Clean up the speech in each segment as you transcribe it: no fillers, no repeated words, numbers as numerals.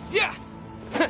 驾！哼！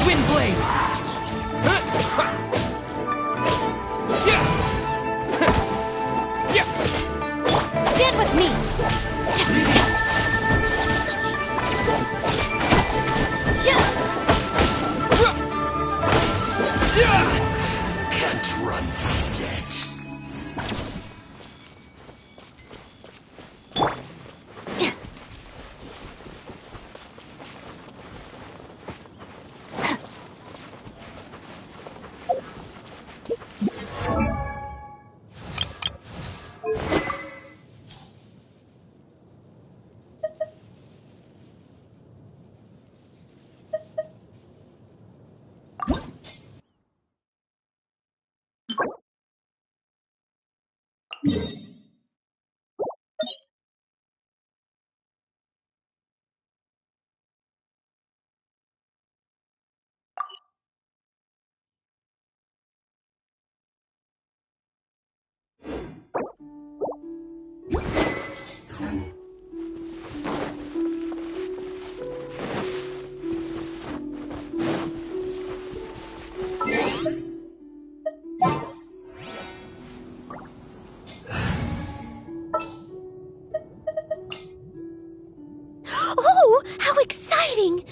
Wind blade! Stand with me! Can't run from death. Oh, how exciting!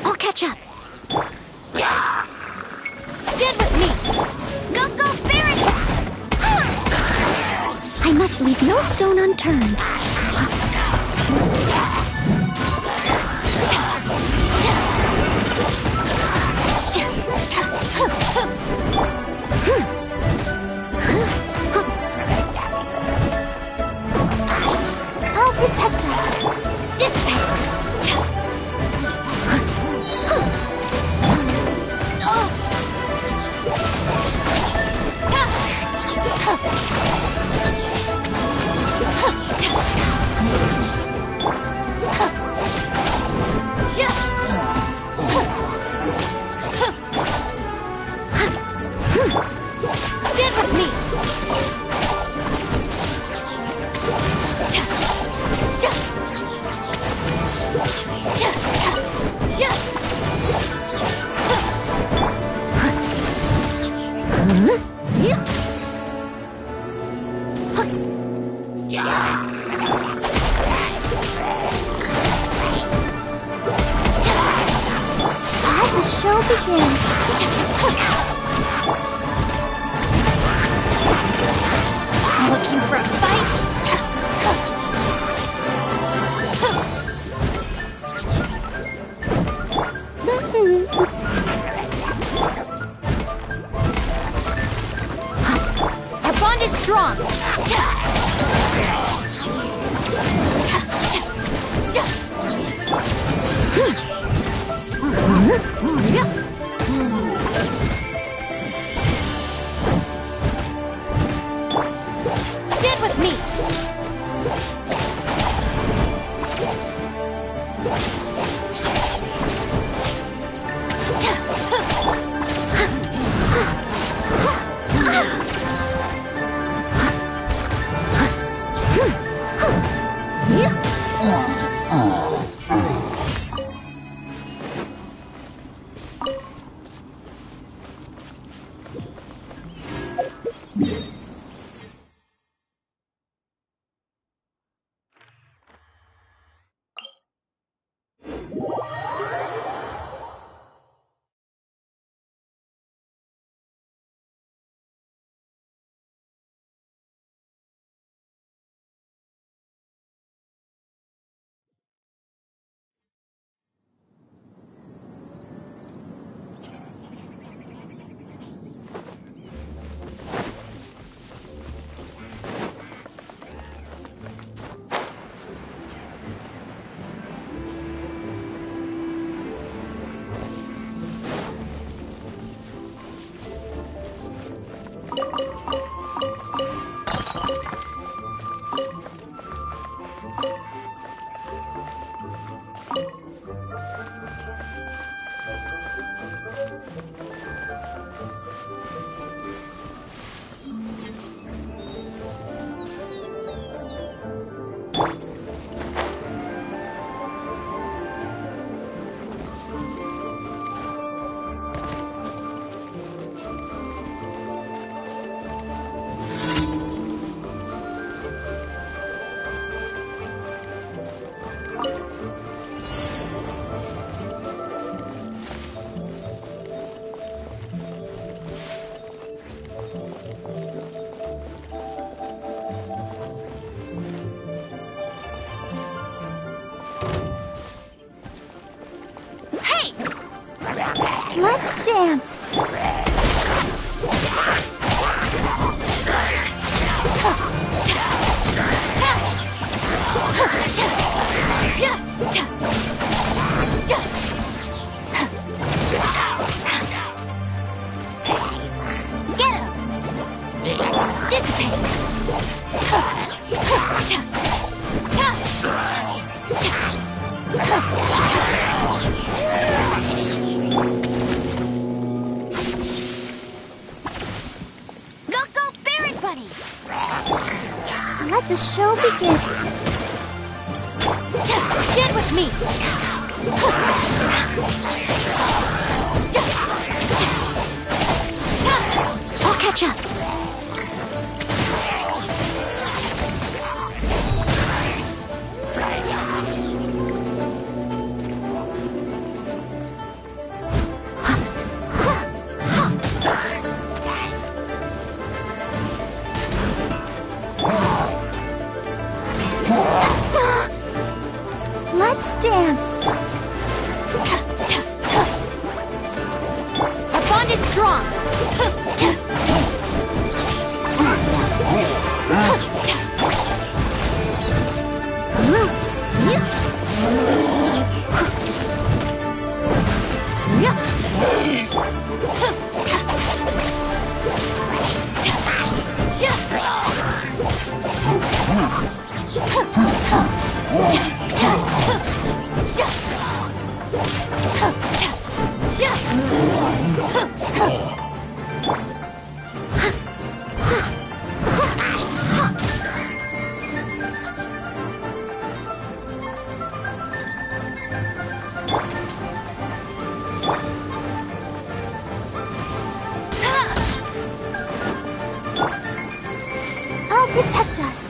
I'll catch up. Stand with me. Go, go, Barret! I must leave no stone unturned. I'll protect us. Dissipate. show begin. Looking for a fight? Our bond is strong. Stand with me. Let's dance. Get him. Dissipate. Let the show begin. Stand with me. I'll catch up. Let's dance. Our bond is strong. I'll protect us.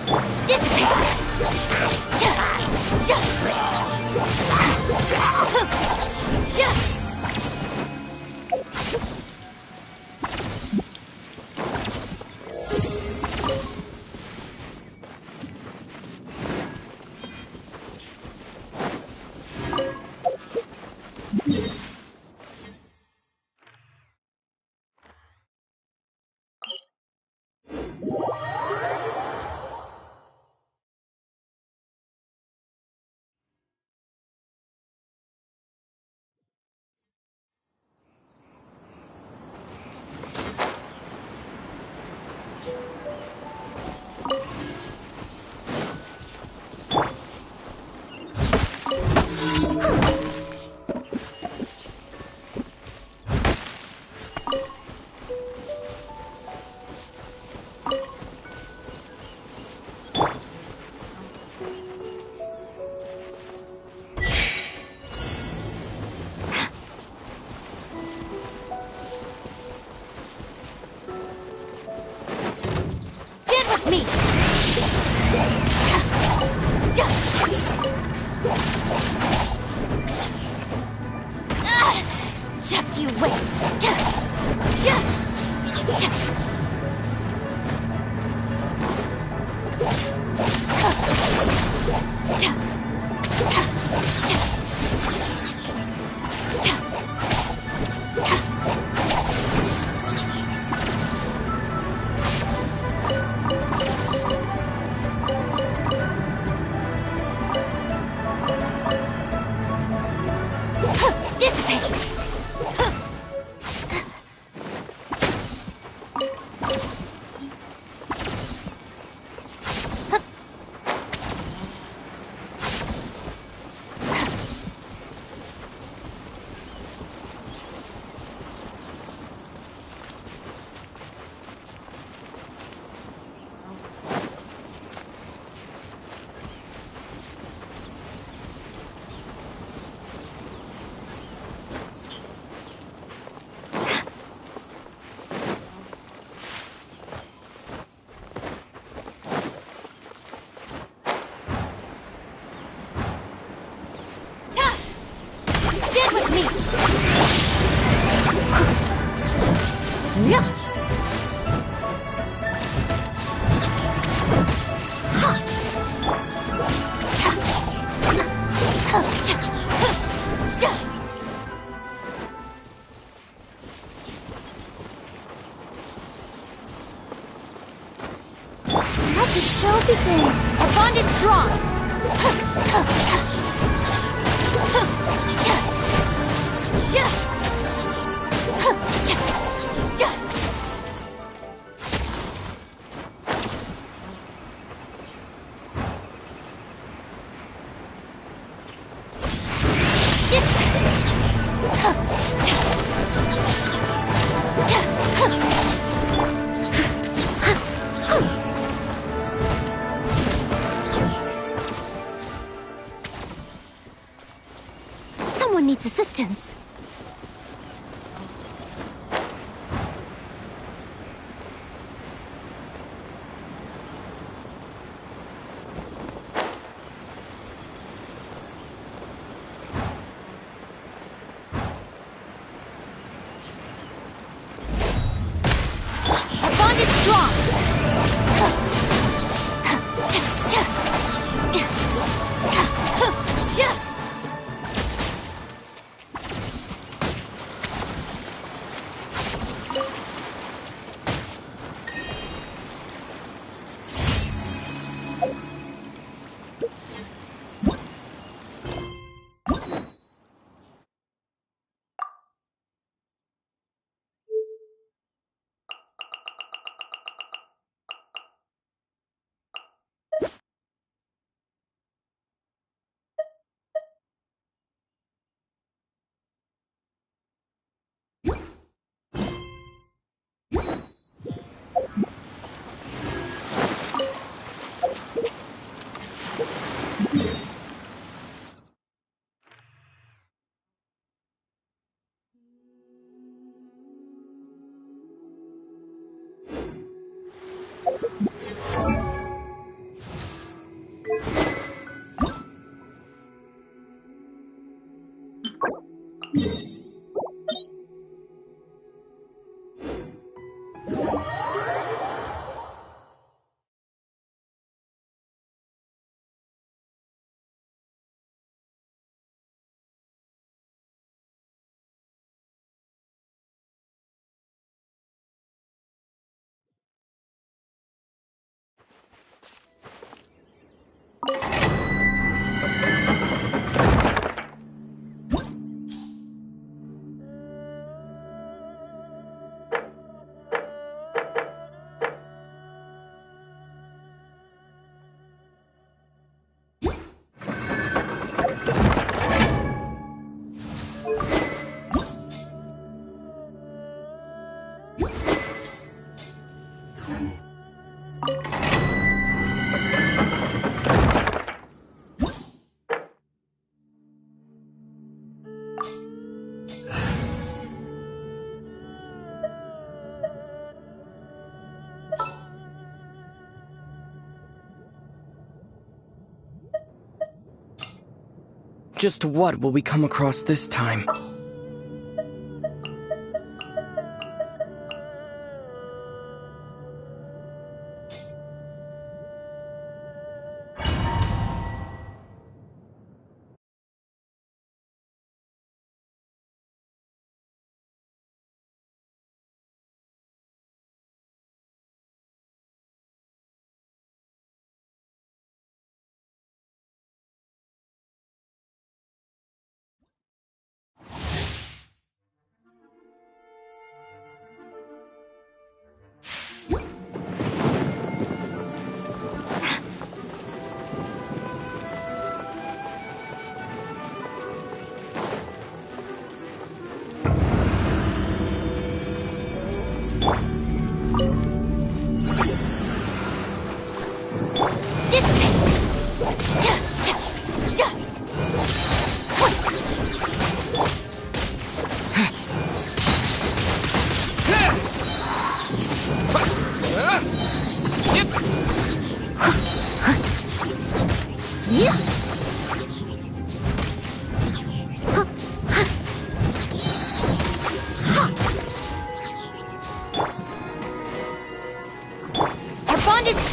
Just you wait. Dissipate! Let the show begin. Our bond is strong. Someone needs assistance. Our bond is strong. Just what will we come across this time?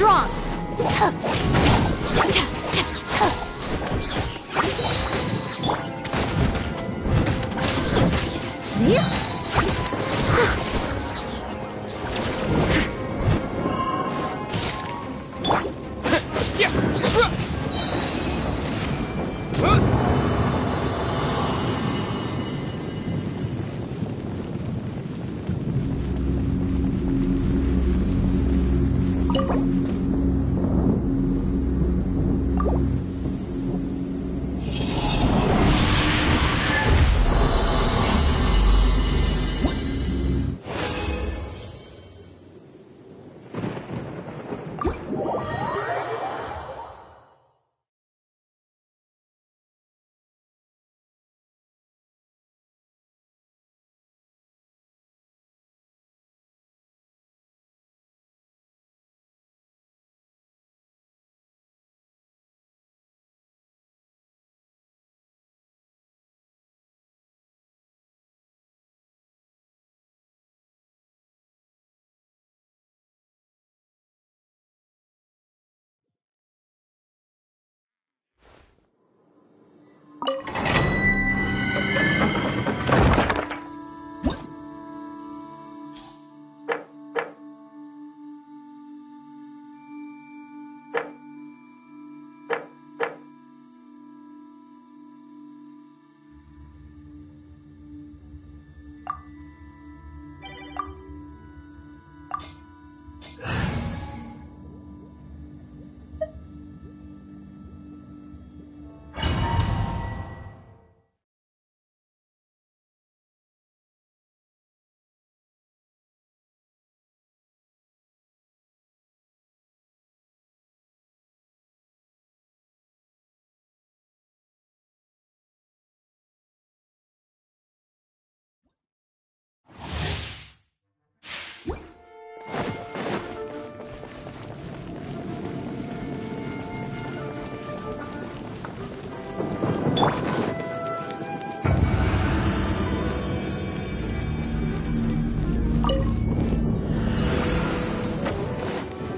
strong.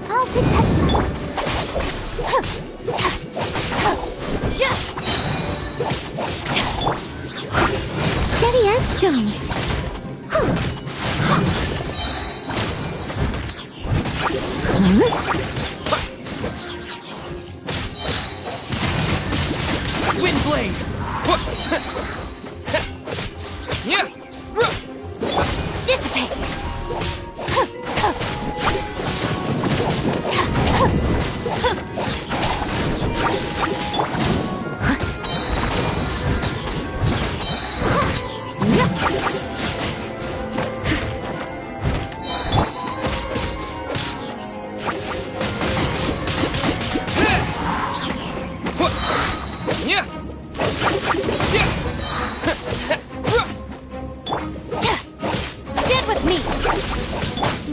I'll protect us. Steady as stone. Windblade! Dissipate. Stand with me.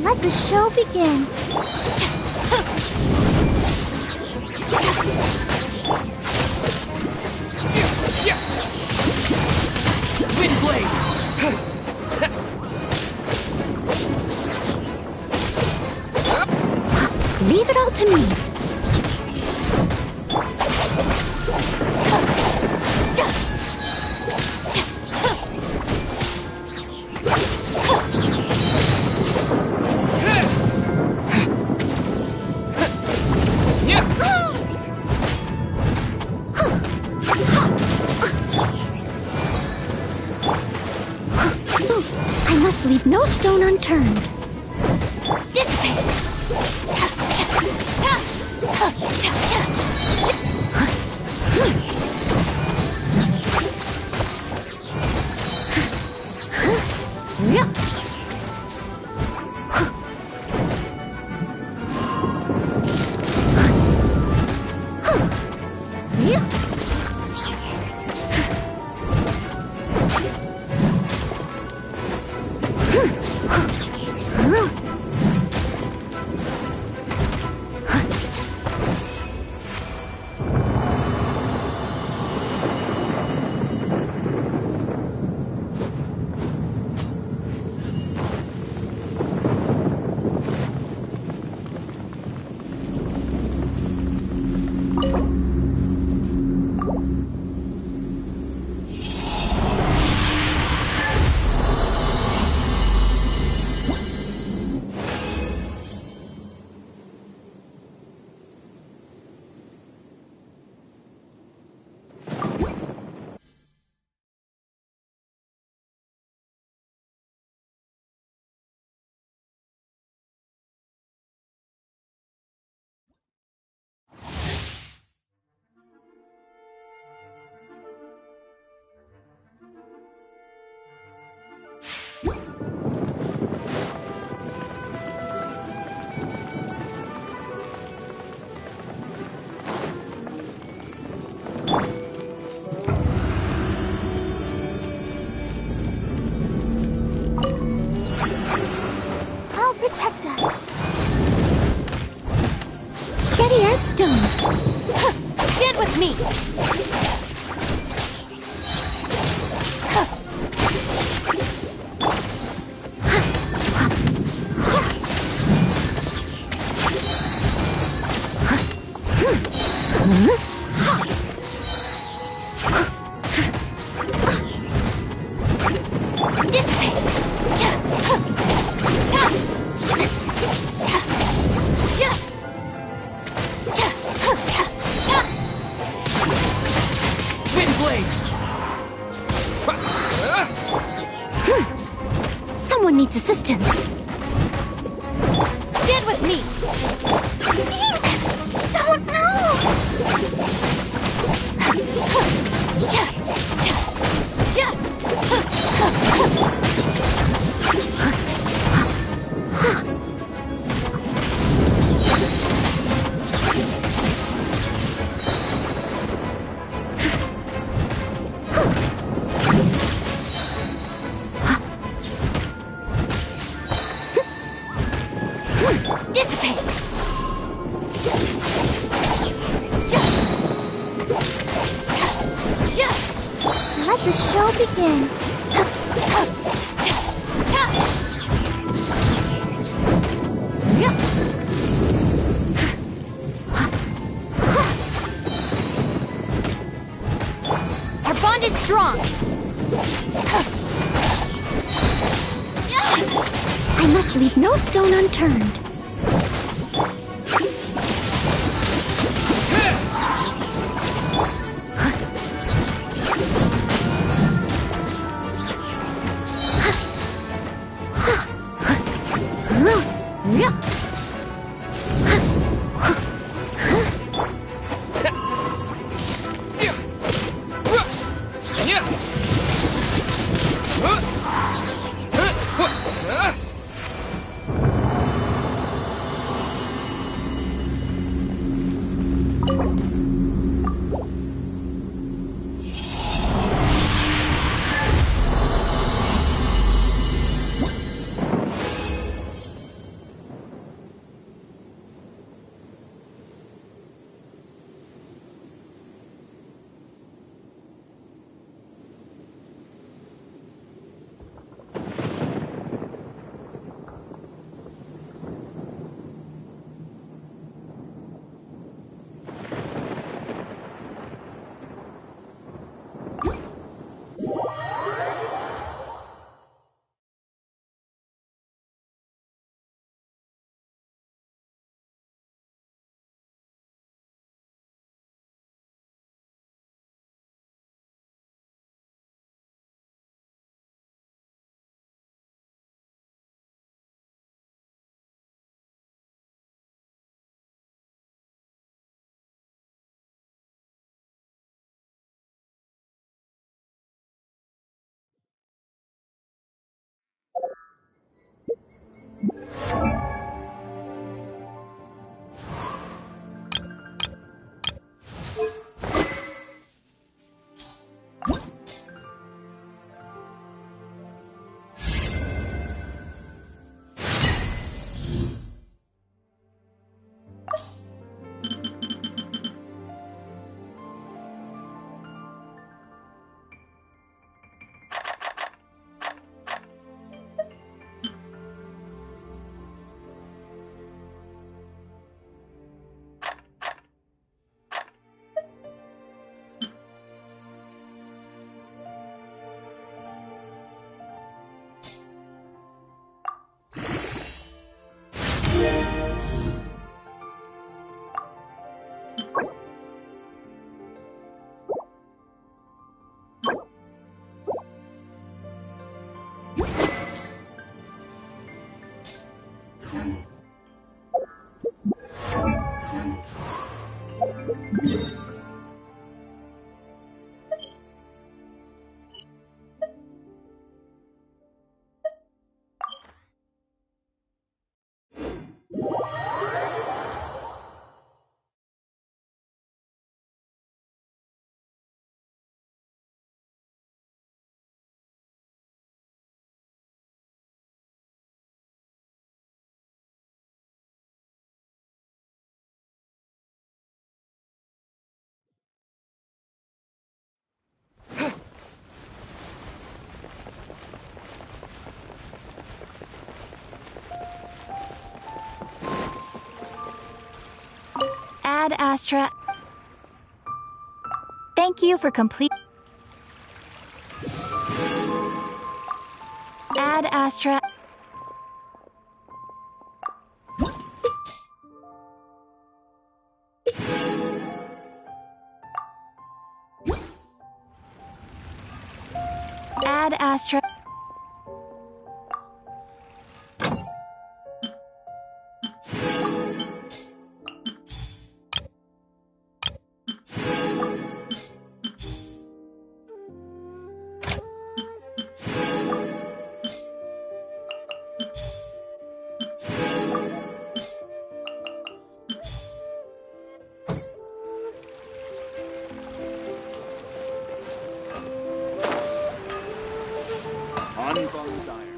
Let the show begin. Windblade! Leave it all to me. I must leave no stone unturned. Dissipate. protect us. Steady as stone. Stand with me. Wind blade. Someone needs assistance. Stand with me. Don't dissipate. Let the show begin. Our bond is strong. I must leave no stone unturned. Add Astra. Thank you for complete. Add Astra. Add Astra. Unfun sire.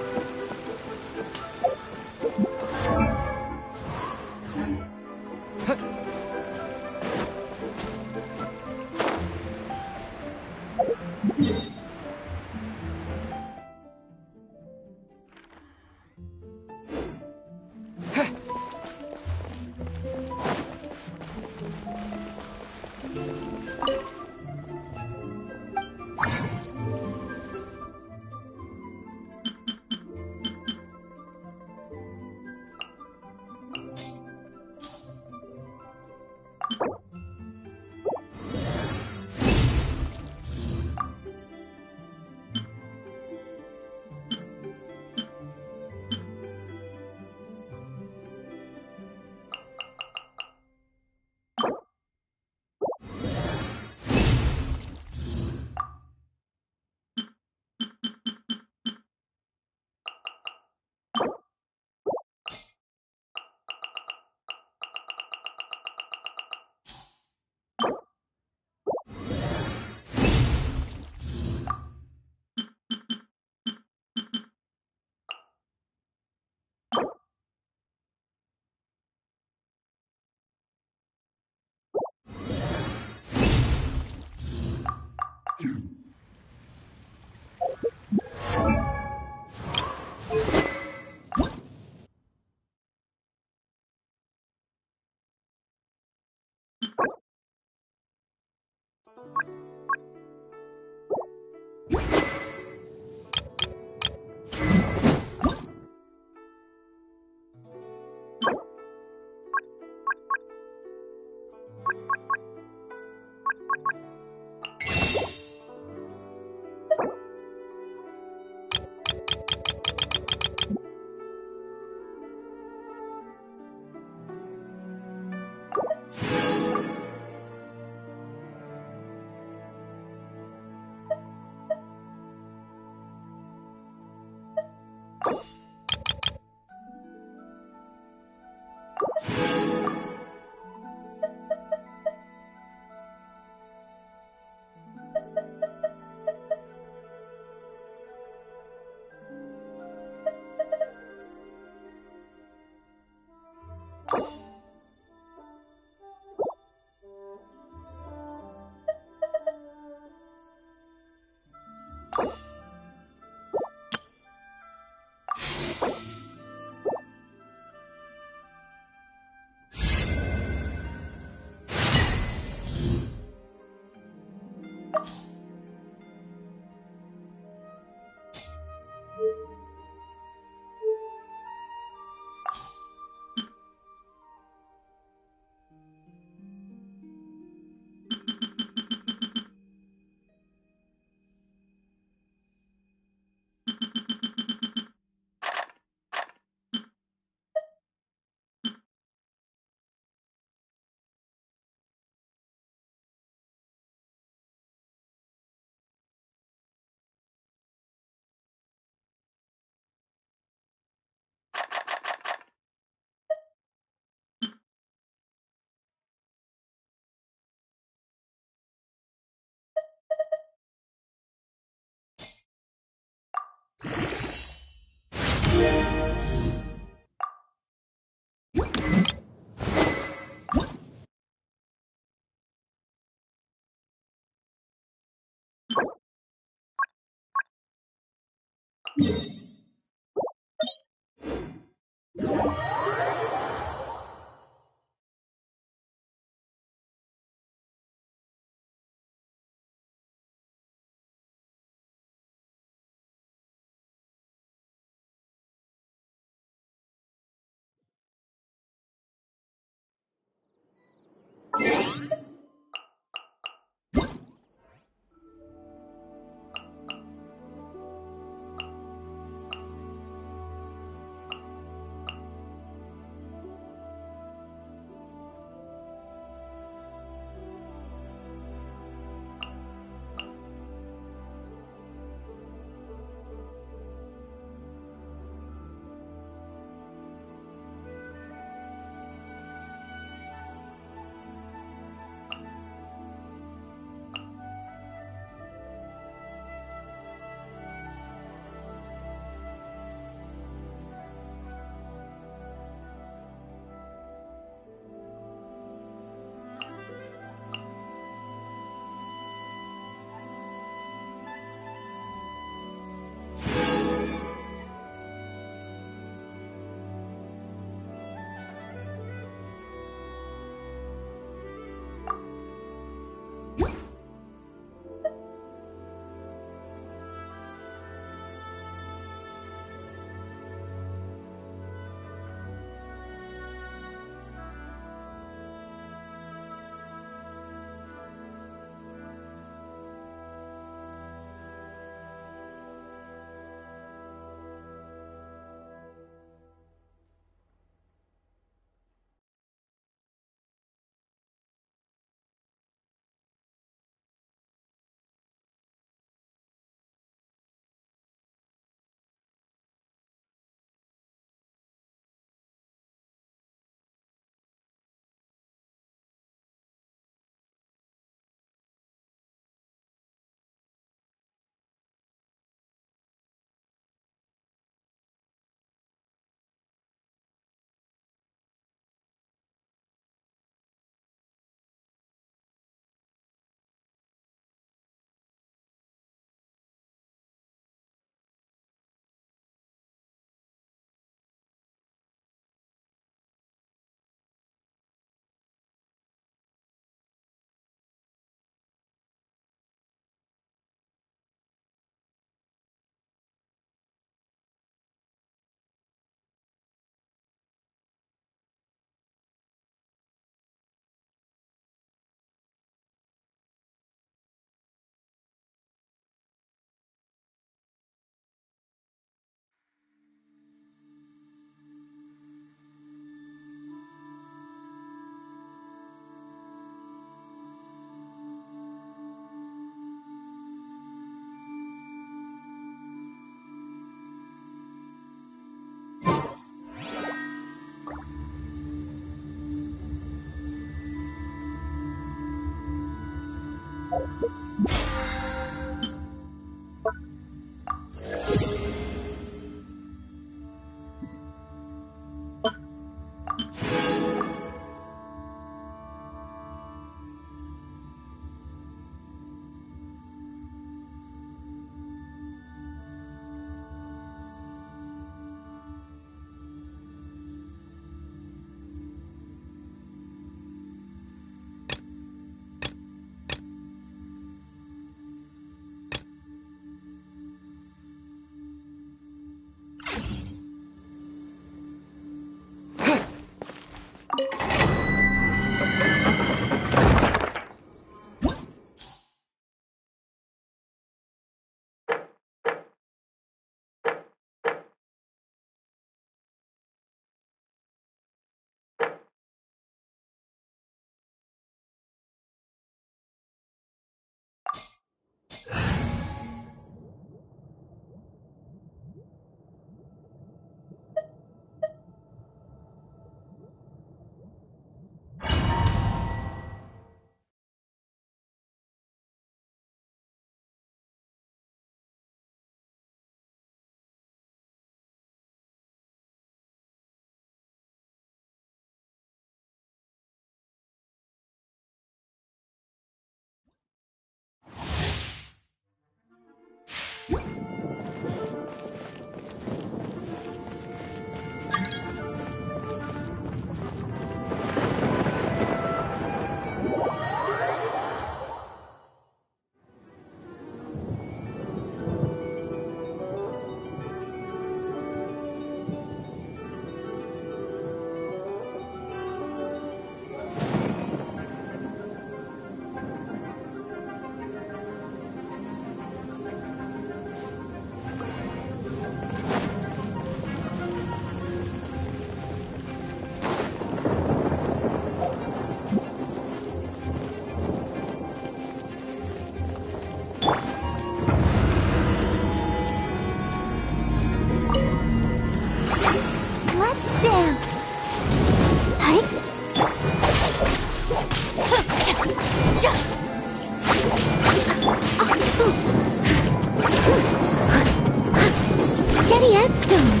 stone.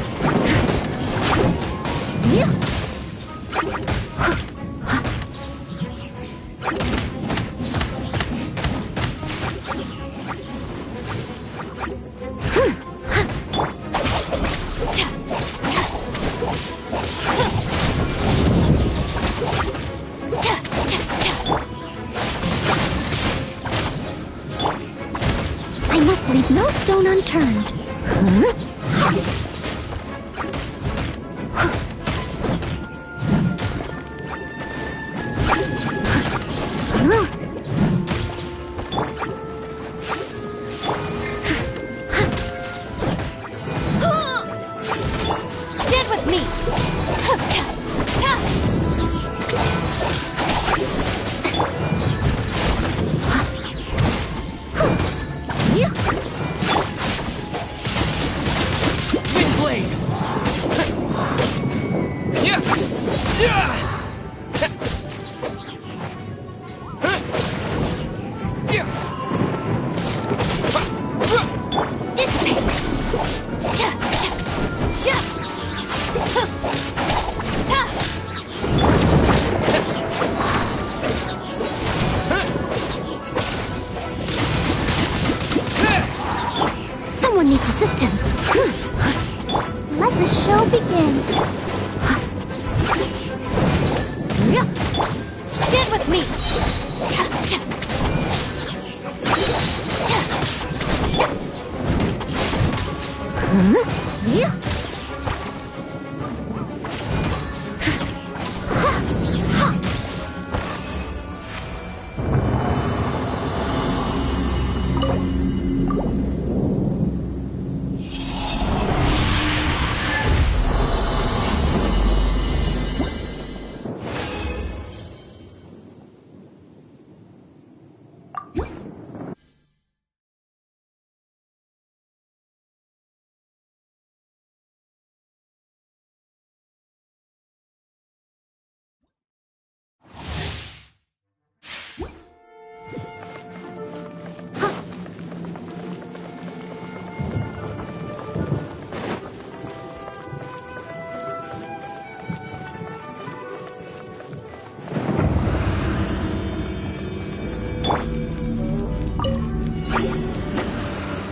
I must leave no stone unturned. Stand with me! Wind blade! Yeah! Yeah! Someone needs a system. Let the show begin. Stand with me!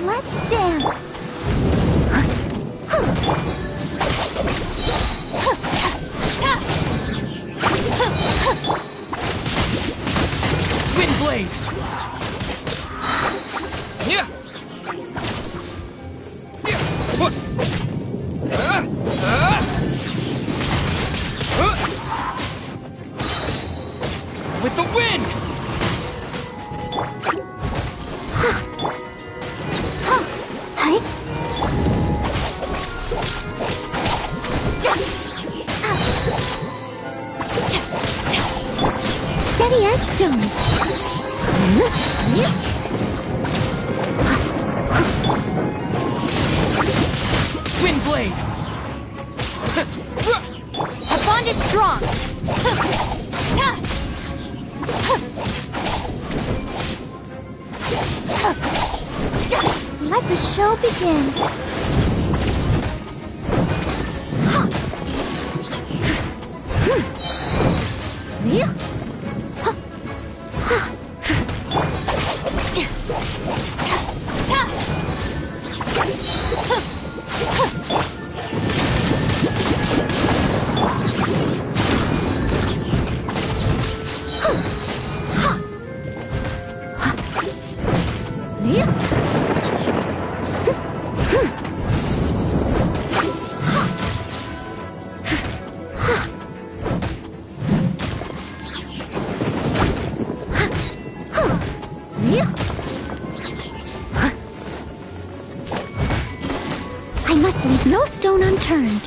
Let's dance. Wind blade! Yeah! With the wind! Steady as stone. Wind blade! Our bond is strong! Let the show begin. I must leave no stone unturned.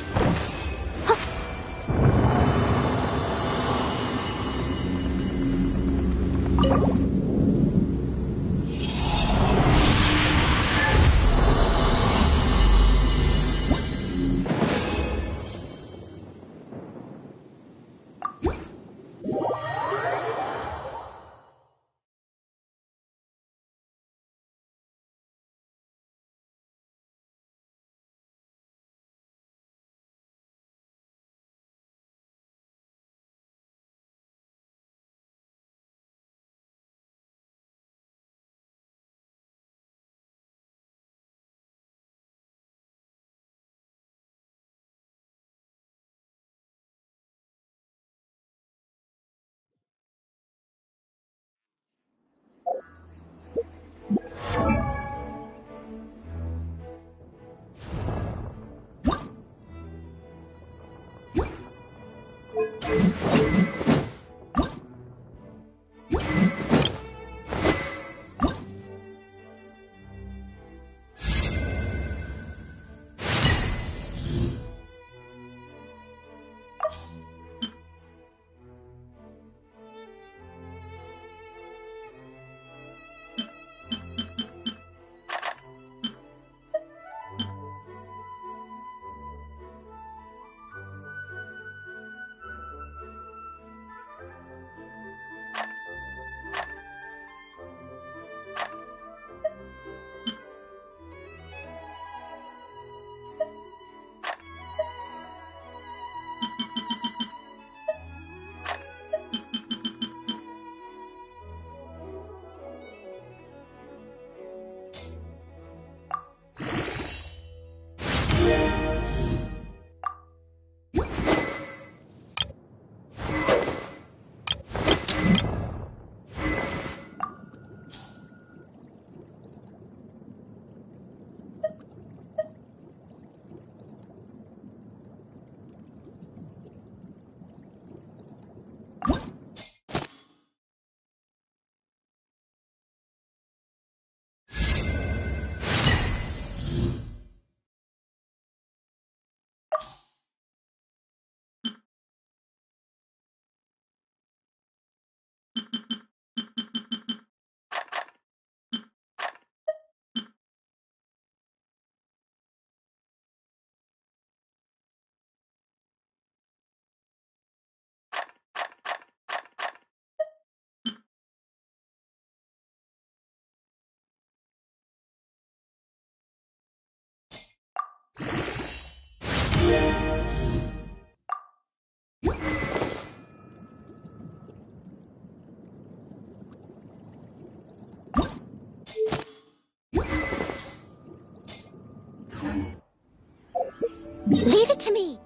Leave it to me.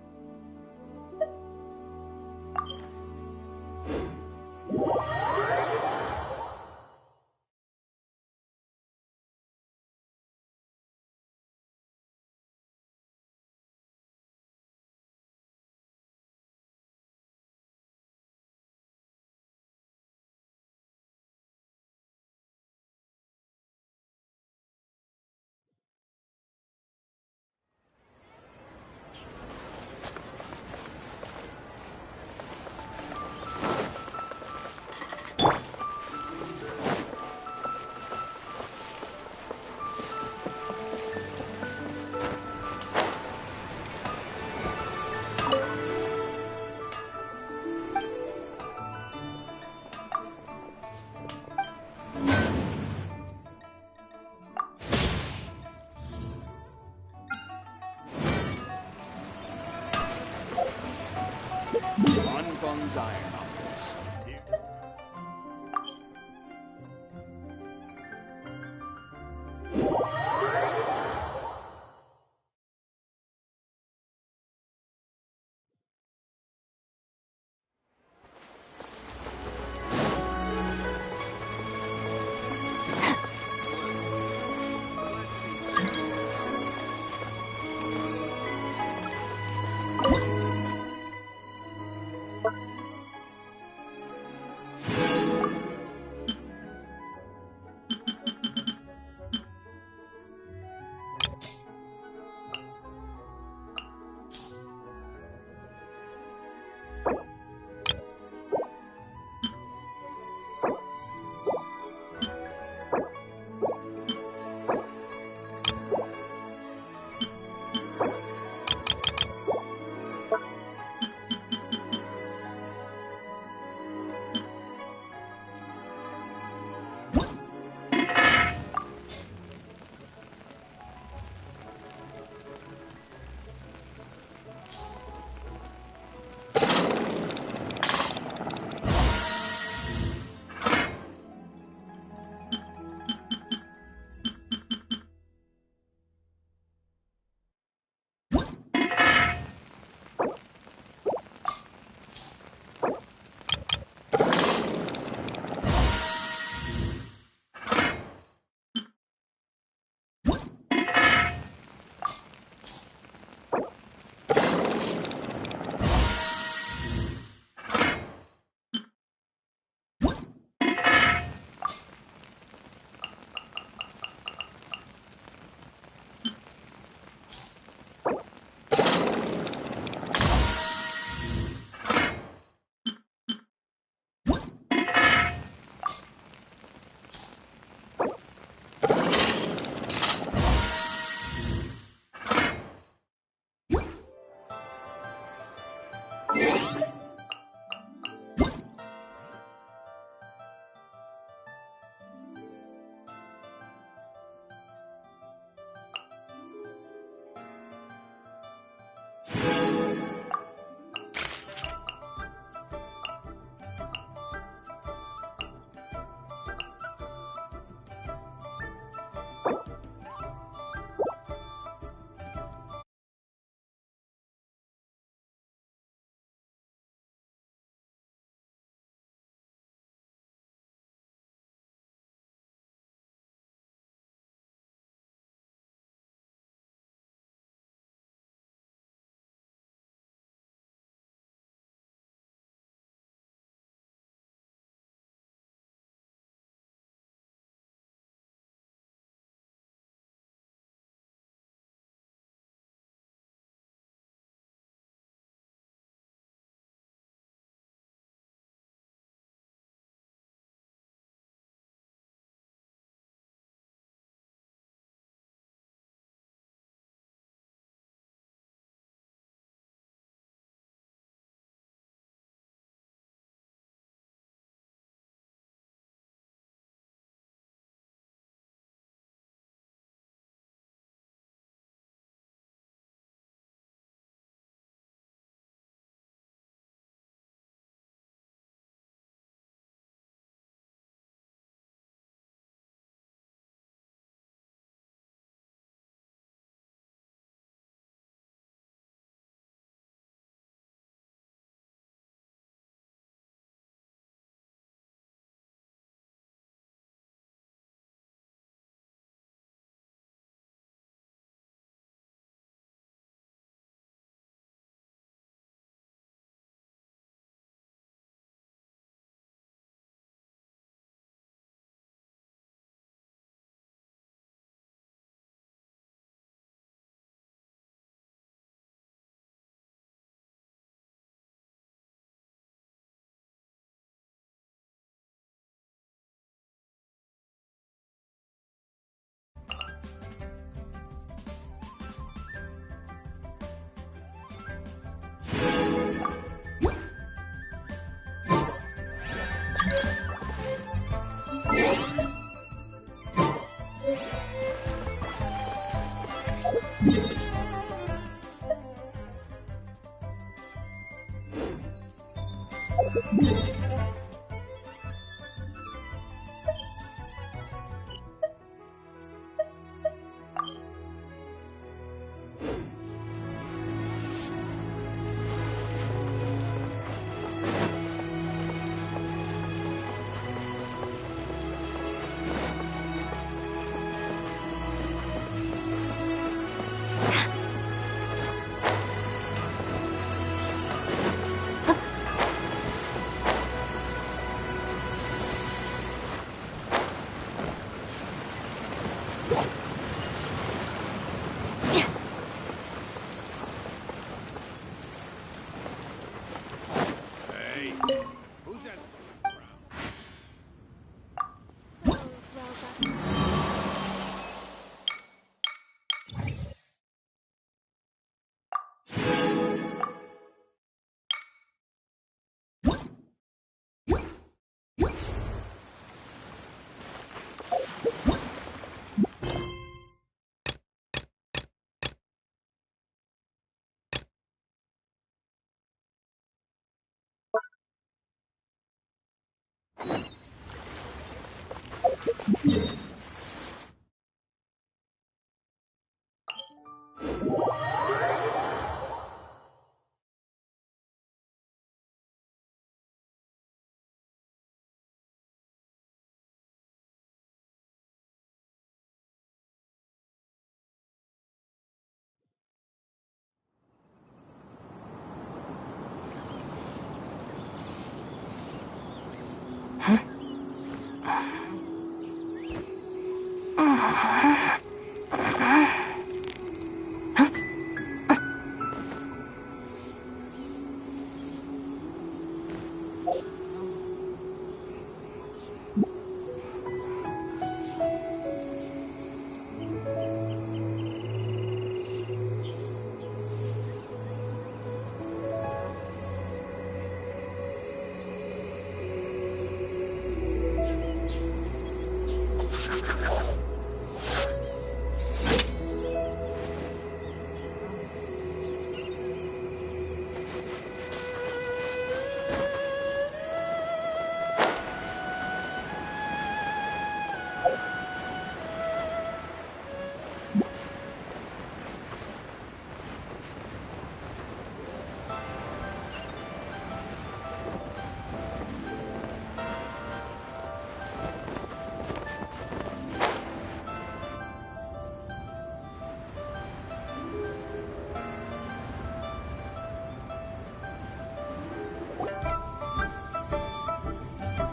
Anfang's Ironmongers.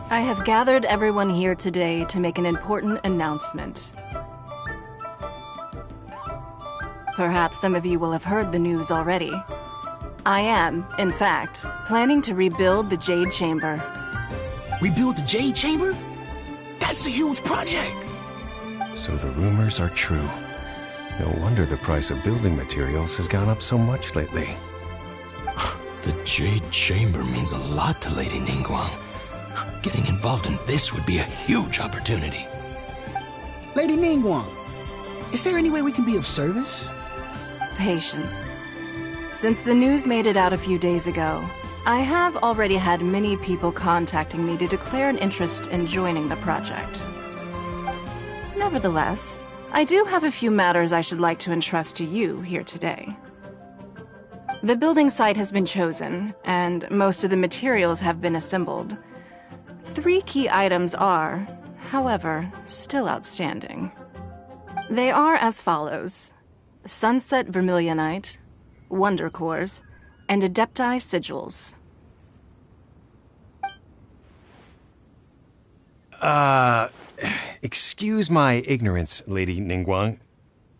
I have gathered everyone here today to make an important announcement. Perhaps some of you will have heard the news already. I am, in fact, planning to rebuild the Jade Chamber. Rebuild the Jade Chamber? That's a huge project! So the rumors are true. No wonder the price of building materials has gone up so much lately. The Jade Chamber means a lot to Lady Ningguang. Getting involved in this would be a huge opportunity. Lady Ningguang, is there any way we can be of service? Patience. Since the news made it out a few days ago, I have already had many people contacting me to declare an interest in joining the project. Nevertheless, I do have a few matters I should like to entrust to you here today. The building site has been chosen, and most of the materials have been assembled. 3 key items are, however, still outstanding. They are as follows: Sunset Vermilionite, Wonder Cores, and Adepti Sigils. Excuse my ignorance, Lady Ningguang.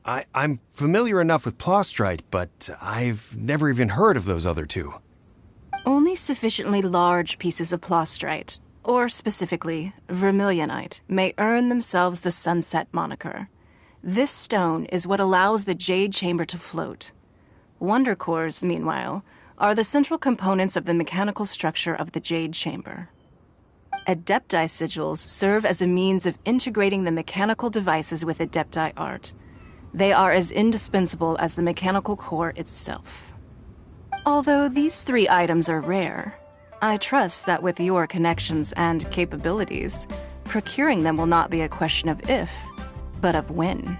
I'm familiar enough with Plostrite, but I've never even heard of those other 2. Only sufficiently large pieces of Plostrite, or specifically Vermilionite, may earn themselves the Sunset moniker. This stone is what allows the Jade Chamber to float. Wonder Cores, meanwhile, are the central components of the mechanical structure of the Jade Chamber. Adepti Sigils serve as a means of integrating the mechanical devices with Adepti art. They are as indispensable as the mechanical core itself. Although these 3 items are rare, I trust that with your connections and capabilities, procuring them will not be a question of if, but of when.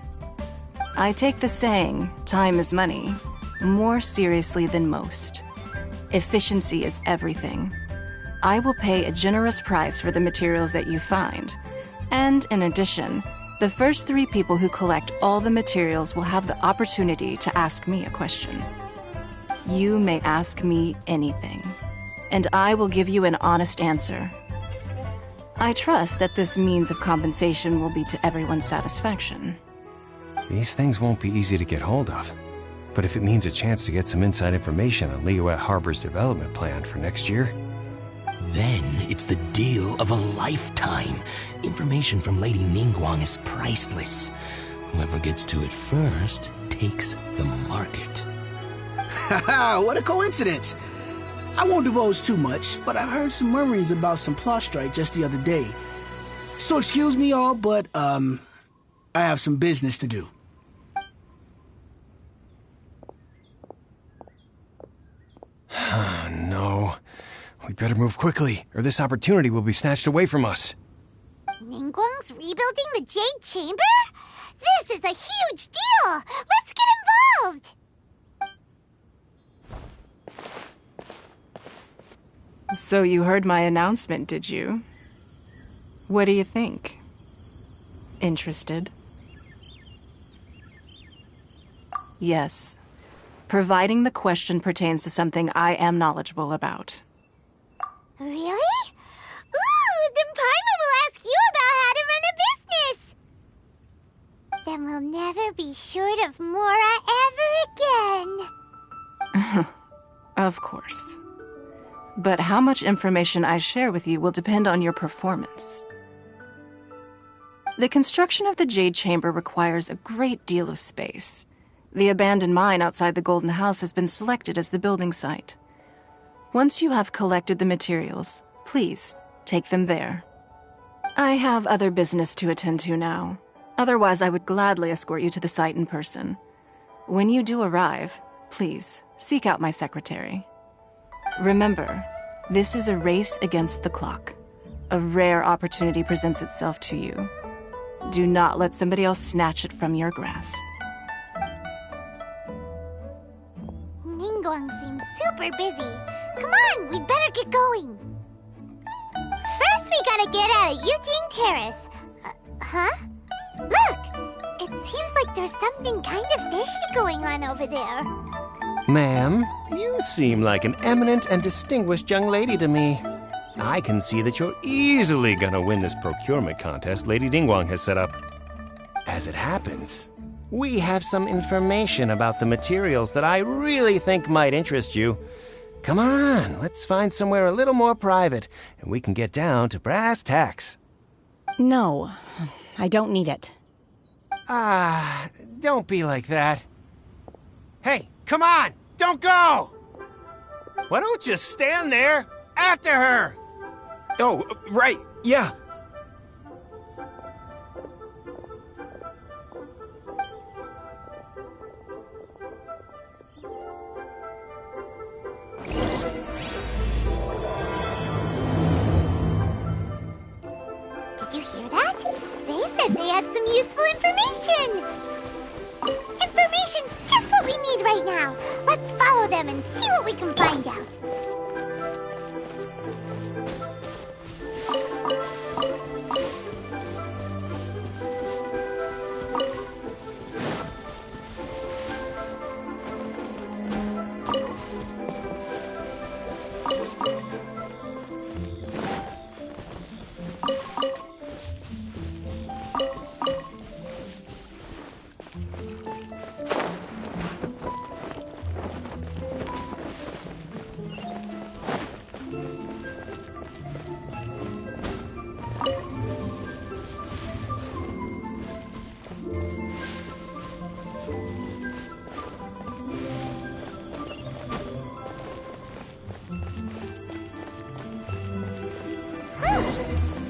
I take the saying, time is money, more seriously than most. Efficiency is everything. I will pay a generous price for the materials that you find, and in addition, the first 3 people who collect all the materials will have the opportunity to ask me a question. You may ask me anything, and I will give you an honest answer. I trust that this means of compensation will be to everyone's satisfaction. These things won't be easy to get hold of. But if it means a chance to get some inside information on Liyue Harbor's development plan for next year... Then it's the deal of a lifetime. Information from Lady Ningguang is priceless. Whoever gets to it first takes the market. Haha, what a coincidence! I won't divulge too much, but I heard some murmurings about some Plostrite just the other day. So excuse me all, but, I have some business to do. No. We better move quickly, or this opportunity will be snatched away from us. Ningguang's rebuilding the Jade Chamber? This is a huge deal! Let's get involved! So you heard my announcement, did you? What do you think? Interested? Yes. Providing the question pertains to something I am knowledgeable about. Really? Ooh, then Paimon will ask you about how to run a business! Then we'll never be short of Mora ever again. Of course. But how much information I share with you will depend on your performance. The construction of the Jade Chamber requires a great deal of space. The abandoned mine outside the Golden House has been selected as the building site. Once you have collected the materials, please take them there. I have other business to attend to now. Otherwise, I would gladly escort you to the site in person. When you do arrive, please seek out my secretary. Remember, this is a race against the clock. A rare opportunity presents itself to you. Do not let somebody else snatch it from your grasp. Ningguang seems super busy. Come on, we'd better get going. First, we gotta get out of Eugene Terrace. Huh? Look! It seems like there's something kind of fishy going on over there. Ma'am, you seem like an eminent and distinguished young lady to me. I can see that you're easily gonna win this procurement contest Lady Ningguang has set up. As it happens, we have some information about the materials that I really think might interest you. Come on, let's find somewhere a little more private, and we can get down to brass tacks. No, I don't need it. Don't be like that. Hey, come on! Don't go! Why don't you stand there after her? Oh, right, yeah. Did you hear that? They said they had some useful information! Information's just what we need right now! Let's follow them and see what we can find out!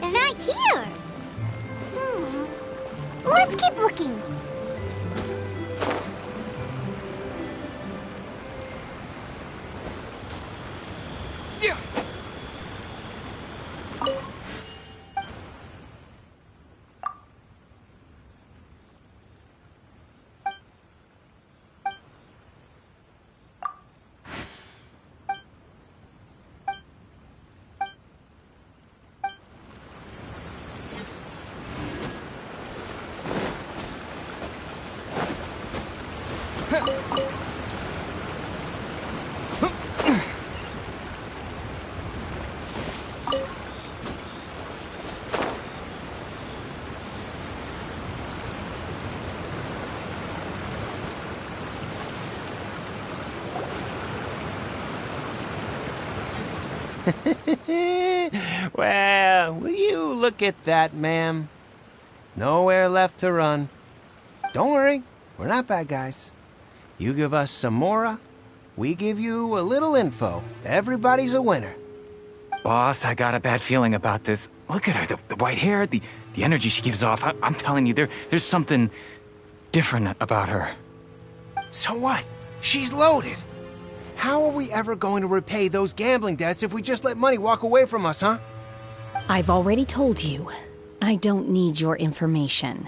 They're not here! Let's keep looking. Yeah. Well, will you look at that, ma'am? Nowhere left to run. Don't worry, we're not bad guys. You give us some Mora, we give you a little info. Everybody's a winner. Boss, I got a bad feeling about this. Look at her, the white hair, the energy she gives off. I'm telling you, there's something different about her. So what? She's loaded. How are we ever going to repay those gambling debts if we just let money walk away from us, huh? I've already told you, I don't need your information.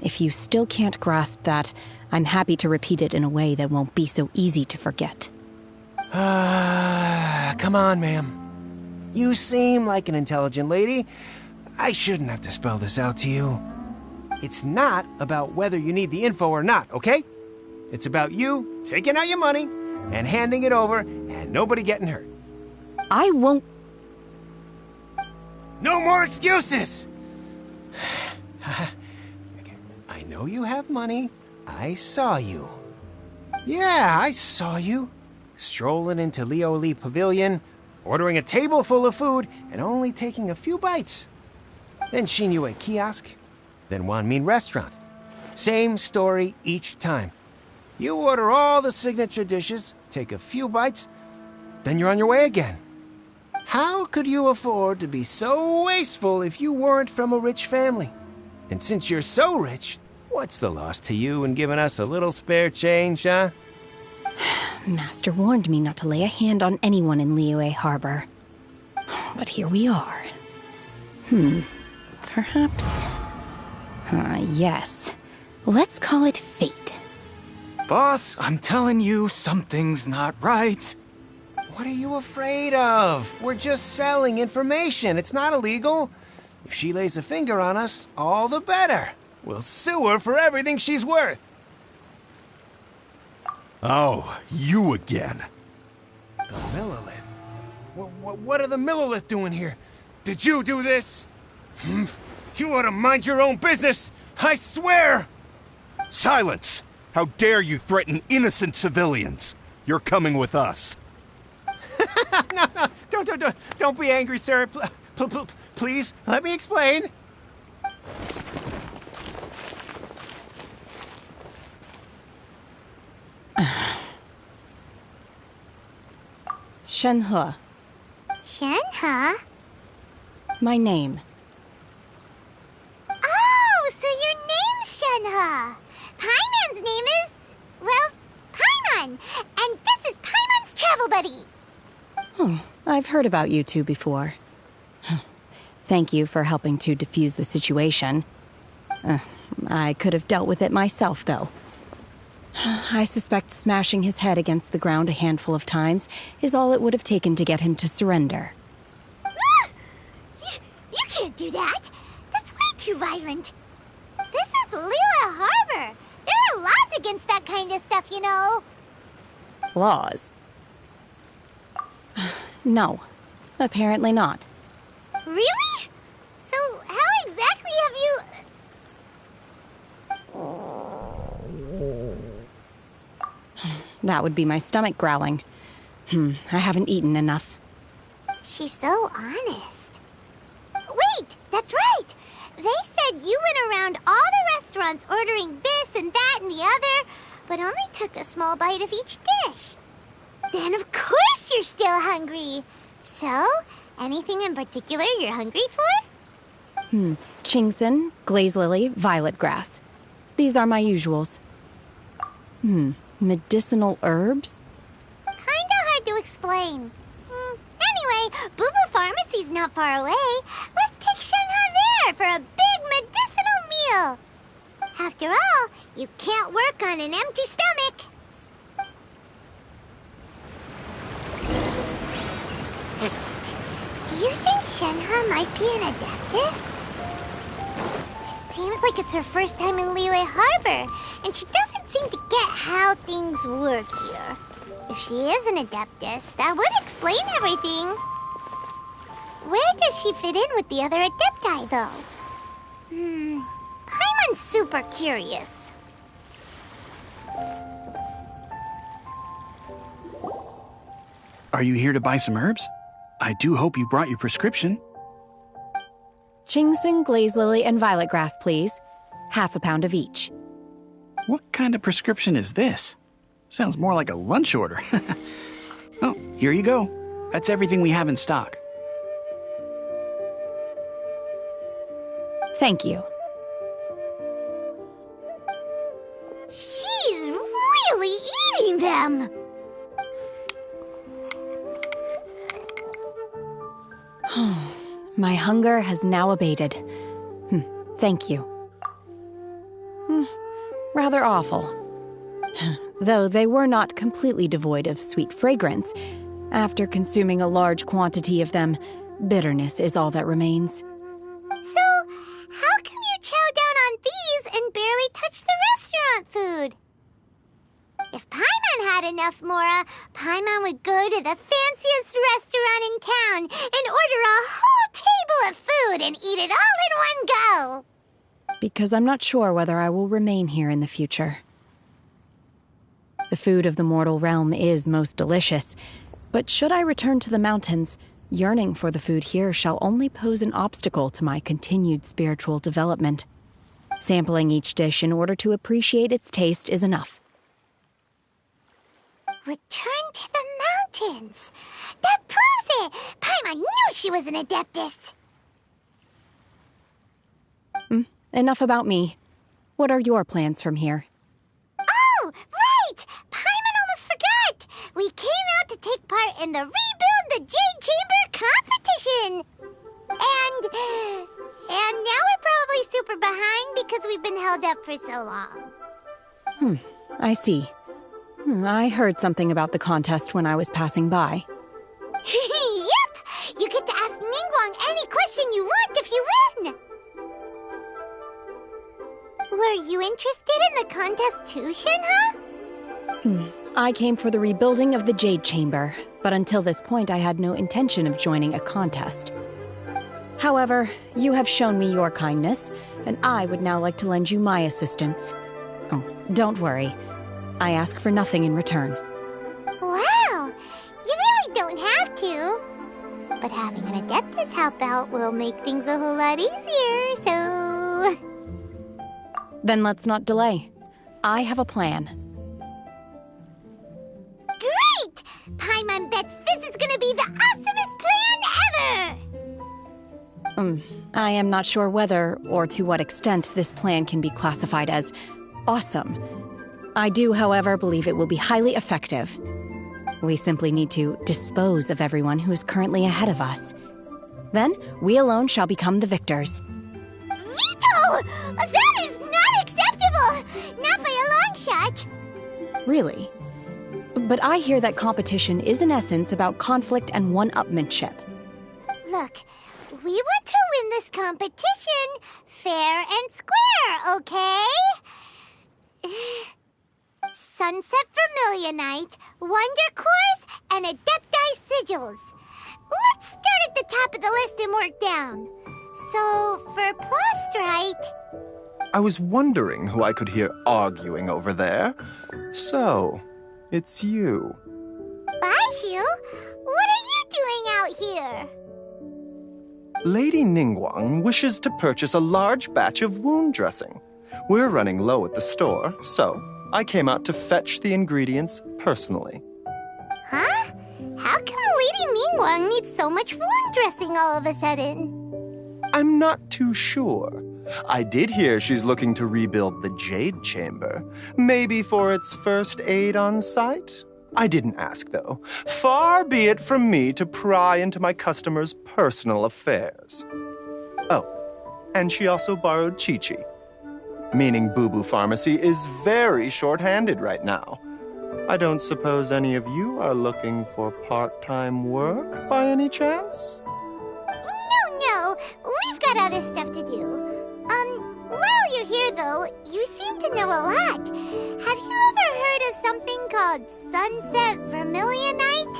If you still can't grasp that, I'm happy to repeat it in a way that won't be so easy to forget. Come on, ma'am. You seem like an intelligent lady. I shouldn't have to spell this out to you. It's not about whether you need the info or not, okay? It's about you taking out your money and handing it over and nobody getting hurt. I won't... No more excuses! I know you have money. I saw you. Yeah, I saw you. Strolling into Leo Lee Pavilion, ordering a table full of food, and only taking a few bites. Then Shinyue Kiosk, then Wanmin Restaurant. Same story each time. You order all the signature dishes, take a few bites, then you're on your way again. How could you afford to be so wasteful if you weren't from a rich family? And since you're so rich, what's the loss to you in giving us a little spare change, huh? Master warned me not to lay a hand on anyone in Liyue Harbor. But here we are. Perhaps... yes. Let's call it fate. Boss, I'm telling you, something's not right. What are you afraid of? We're just selling information. It's not illegal. If she lays a finger on us, all the better. We'll sue her for everything she's worth. Oh, you again. The Millilith? What are the Millilith doing here? Did you do this? You ought to mind your own business! I swear! Silence! How dare you threaten innocent civilians? You're coming with us. No, don't be angry, sir. Please, let me explain. Shenhe. Shenhe? My name. Oh, so your name's Shenhe. Paimon's name is, well, Paimon. And this is Paimon's travel buddy. Oh, I've heard about you two before. Thank you for helping to defuse the situation. I could have dealt with it myself, though. I suspect smashing his head against the ground a handful of times is all it would have taken to get him to surrender. You can't do that. That's way too violent. This is Liyue Harbor. There are laws against that kind of stuff, you know. Laws? No, apparently not. Really? So how exactly have you... That would be my stomach growling. I haven't eaten enough. She's so honest. Wait, that's right. They said you went around all the restaurants ordering this and that and the other, but only took a small bite of each dish. Then of course you're still hungry. So, anything in particular you're hungry for? Chingson, glaze lily, violet grass. These are my usuals. Medicinal herbs? Kinda hard to explain. Anyway, Boo Boo Pharmacy's not far away. Let's take Shenhe there for a big medicinal meal. After all, you can't work on an empty stomach. Do you think Shenhe might be an Adeptus? It seems like it's her first time in Liyue Harbor, and she doesn't seem to get how things work here. If she is an Adeptus, that would explain everything. Where does she fit in with the other Adepti, though? Paimon's super curious. Are you here to buy some herbs? I do hope you brought your prescription. Chingson, glaze lily, and violet grass, please. Half a pound of each. What kind of prescription is this? Sounds more like a lunch order. Oh, here you go. That's everything we have in stock. Thank you. She's really eating them. My hunger has now abated. Thank you. Rather awful. Though they were not completely devoid of sweet fragrance. After consuming a large quantity of them, bitterness is all that remains. So, how come you chow down on these and barely touch the restaurant food? If Paimon had enough Mora, Paimon would go to the fanciest restaurant in town and order a whole table of food and eat it all in one go. Because I'm not sure whether I will remain here in the future. The food of the mortal realm is most delicious, but should I return to the mountains, yearning for the food here shall only pose an obstacle to my continued spiritual development. Sampling each dish in order to appreciate its taste is enough. Return to the mountains. That proves it. Paimon knew she was an Adeptus. Enough about me. What are your plans from here? Oh, right! Paimon almost forgot! We came out to take part in the Rebuild the Jade Chamber competition! And now we're probably super behind because we've been held up for so long. I see. I heard something about the contest when I was passing by. Yep! You get to ask Ningguang any question you want if you win! Were you interested in the contest too, Shenhe? I came for the rebuilding of the Jade Chamber, but until this point I had no intention of joining a contest. However, you have shown me your kindness, and I would now like to lend you my assistance. Oh, don't worry. I ask for nothing in return. Wow! You really don't have to. But having an Adeptus help out will make things a whole lot easier, so... Then let's not delay. I have a plan. Great! Paimon bets this is gonna be the awesomest plan ever! I am not sure whether or to what extent this plan can be classified as awesome. I do, however, believe it will be highly effective. We simply need to dispose of everyone who is currently ahead of us. Then, we alone shall become the victors. Veto! That is not acceptable! Not by a long shot! Really? But I hear that competition is in essence about conflict and one-upmanship. Look, we want to win this competition fair and square, okay? Sunset Vermilionite, Wonder Cores, and Adepti Sigils. Let's start at the top of the list and work down. So, for Plustrite... I was wondering who I could hear arguing over there. So, it's you. Baiju? What are you doing out here? Lady Ningguang wishes to purchase a large batch of wound dressing. We're running low at the store, so I came out to fetch the ingredients personally. Huh? How come Lady Ningguang needs so much wound dressing all of a sudden? I'm not too sure. I did hear she's looking to rebuild the Jade Chamber. Maybe for its first aid on site? I didn't ask, though. Far be it from me to pry into my customers' personal affairs. Oh, and she also borrowed Chi-Chi. Meaning Boo Boo Pharmacy is very short-handed right now. I don't suppose any of you are looking for part-time work by any chance? No, we've got other stuff to do. While you're here though, you seem to know a lot. Have you ever heard of something called Sunset Vermilionite?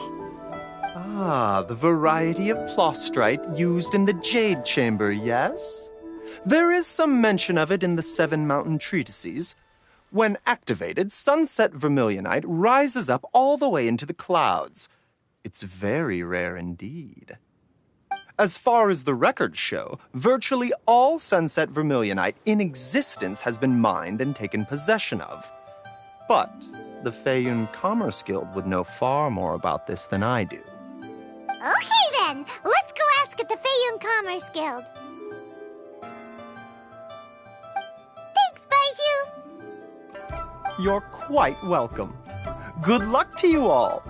Ah, the variety of Plustrite used in the Jade Chamber, yes? There is some mention of it in the Seven Mountain Treatises. When activated, Sunset Vermilionite rises up all the way into the clouds. It's very rare indeed. As far as the records show, virtually all Sunset Vermilionite in existence has been mined and taken possession of. But the Feiyun Commerce Guild would know far more about this than I do. Okay then, let's go ask at the Feiyun Commerce Guild. Thanks, Baiju. You're quite welcome. Good luck to you all.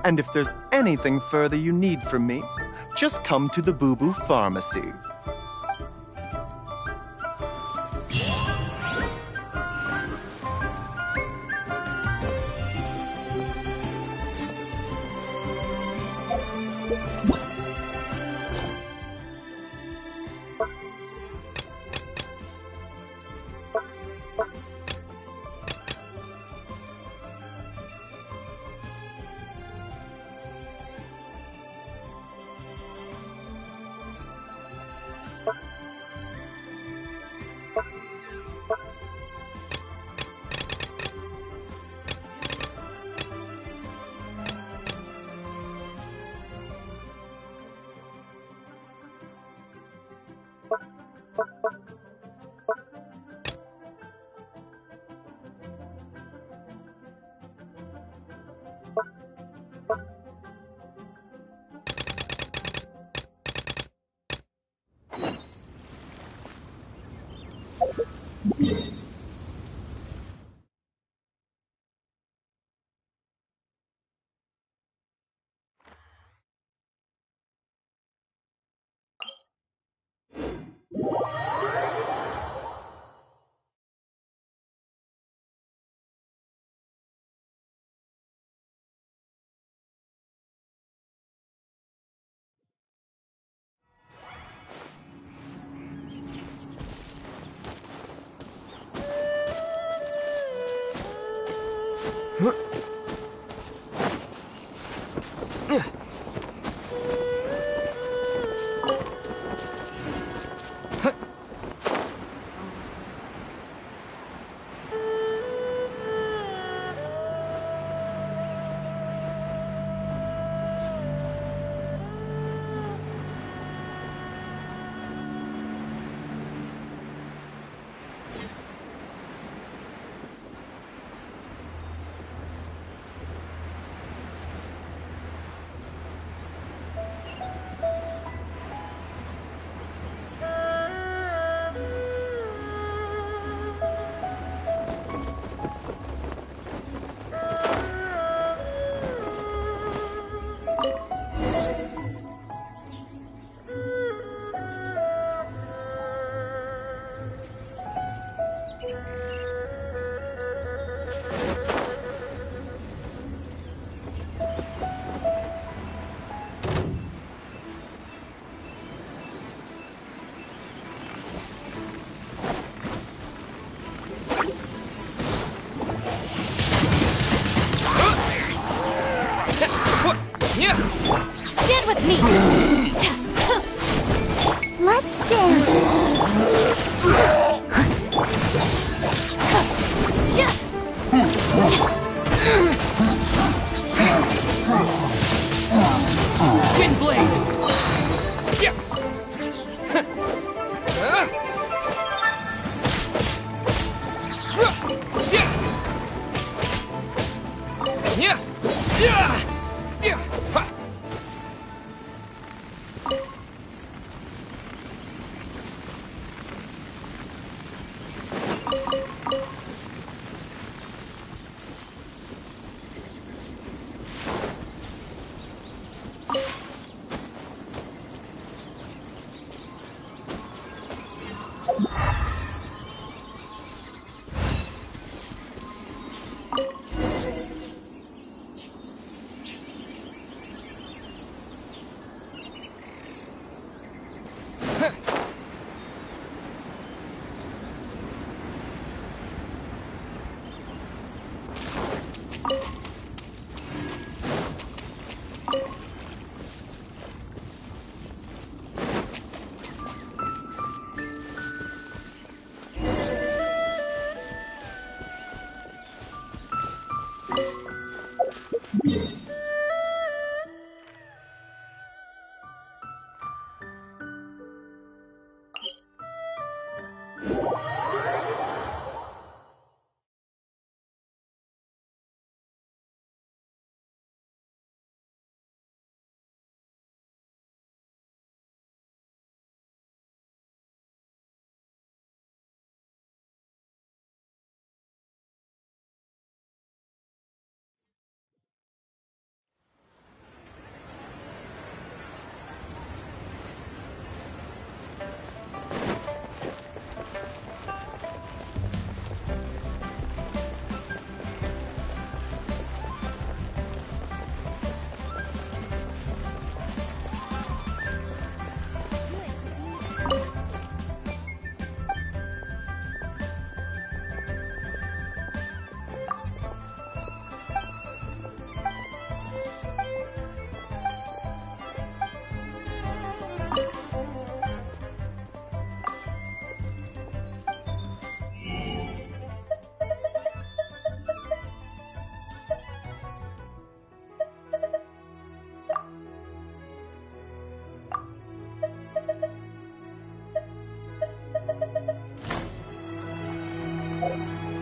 And if there's anything further you need from me, just come to the Boo Boo Pharmacy.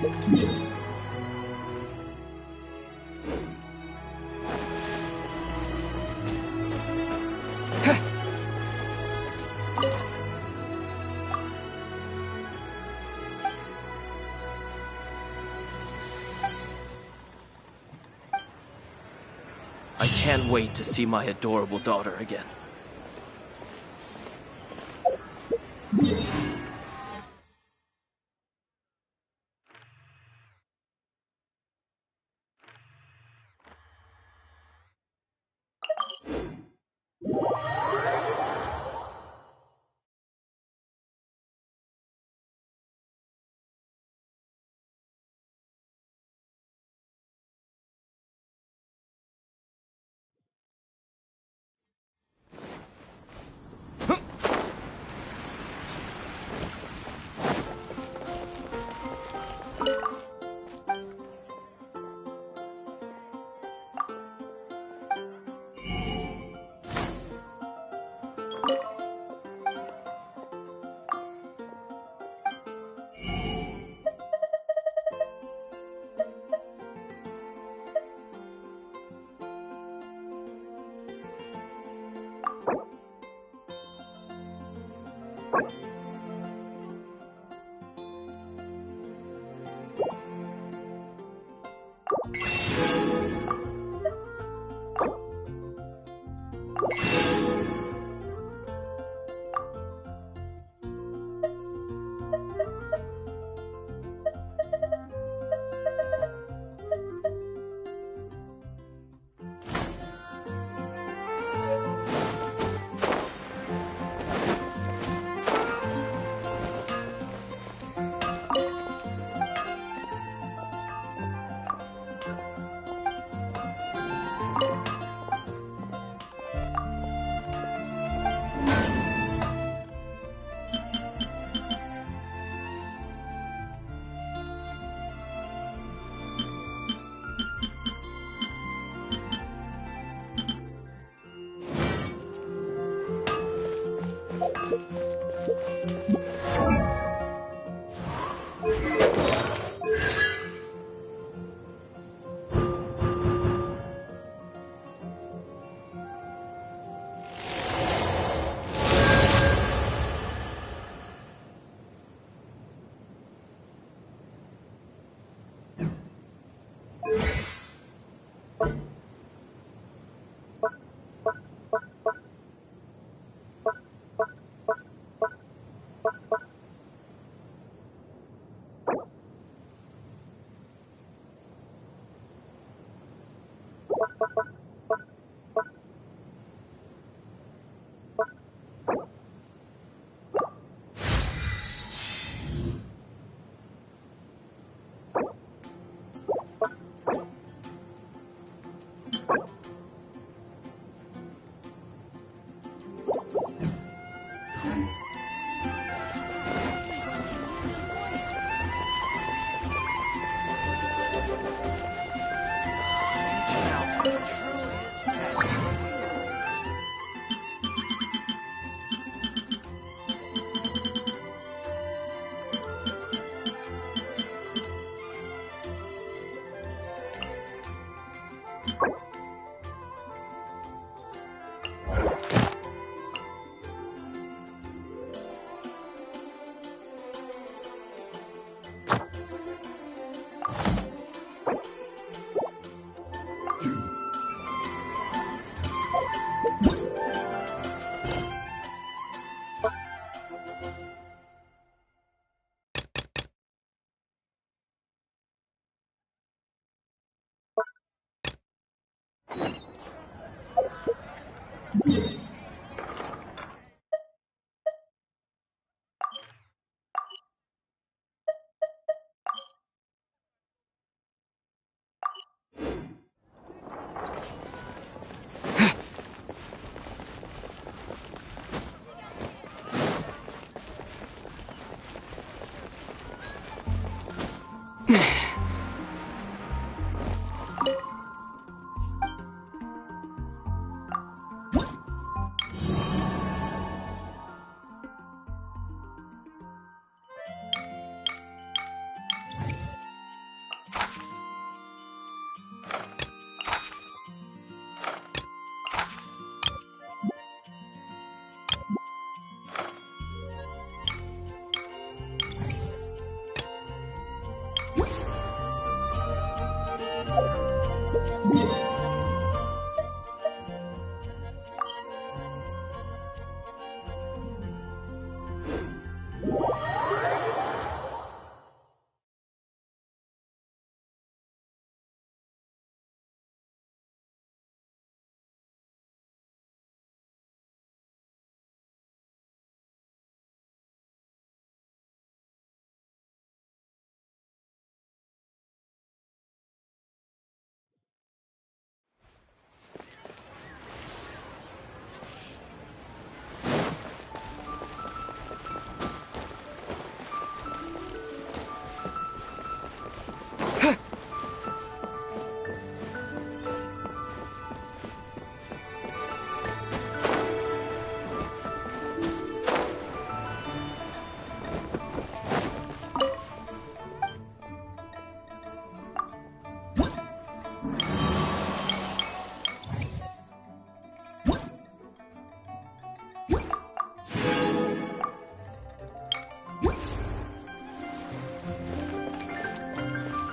I can't wait to see my adorable daughter again.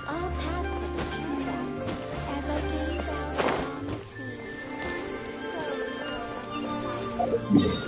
All tasks have been carried out. As I gaze out upon the sea, crows rise up inside me.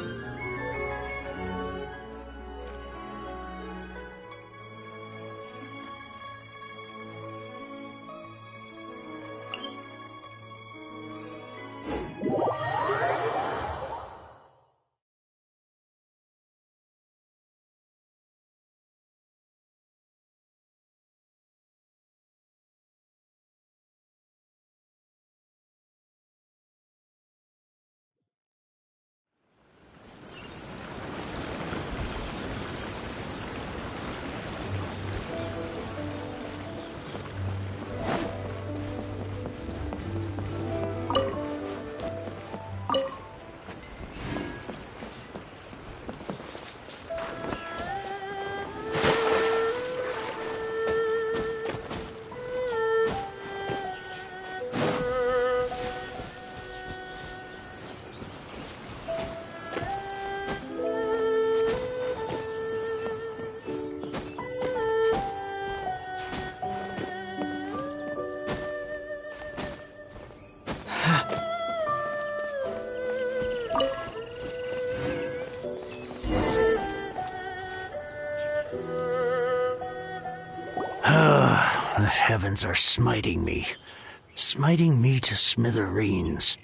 The heavens are smiting me to smithereens.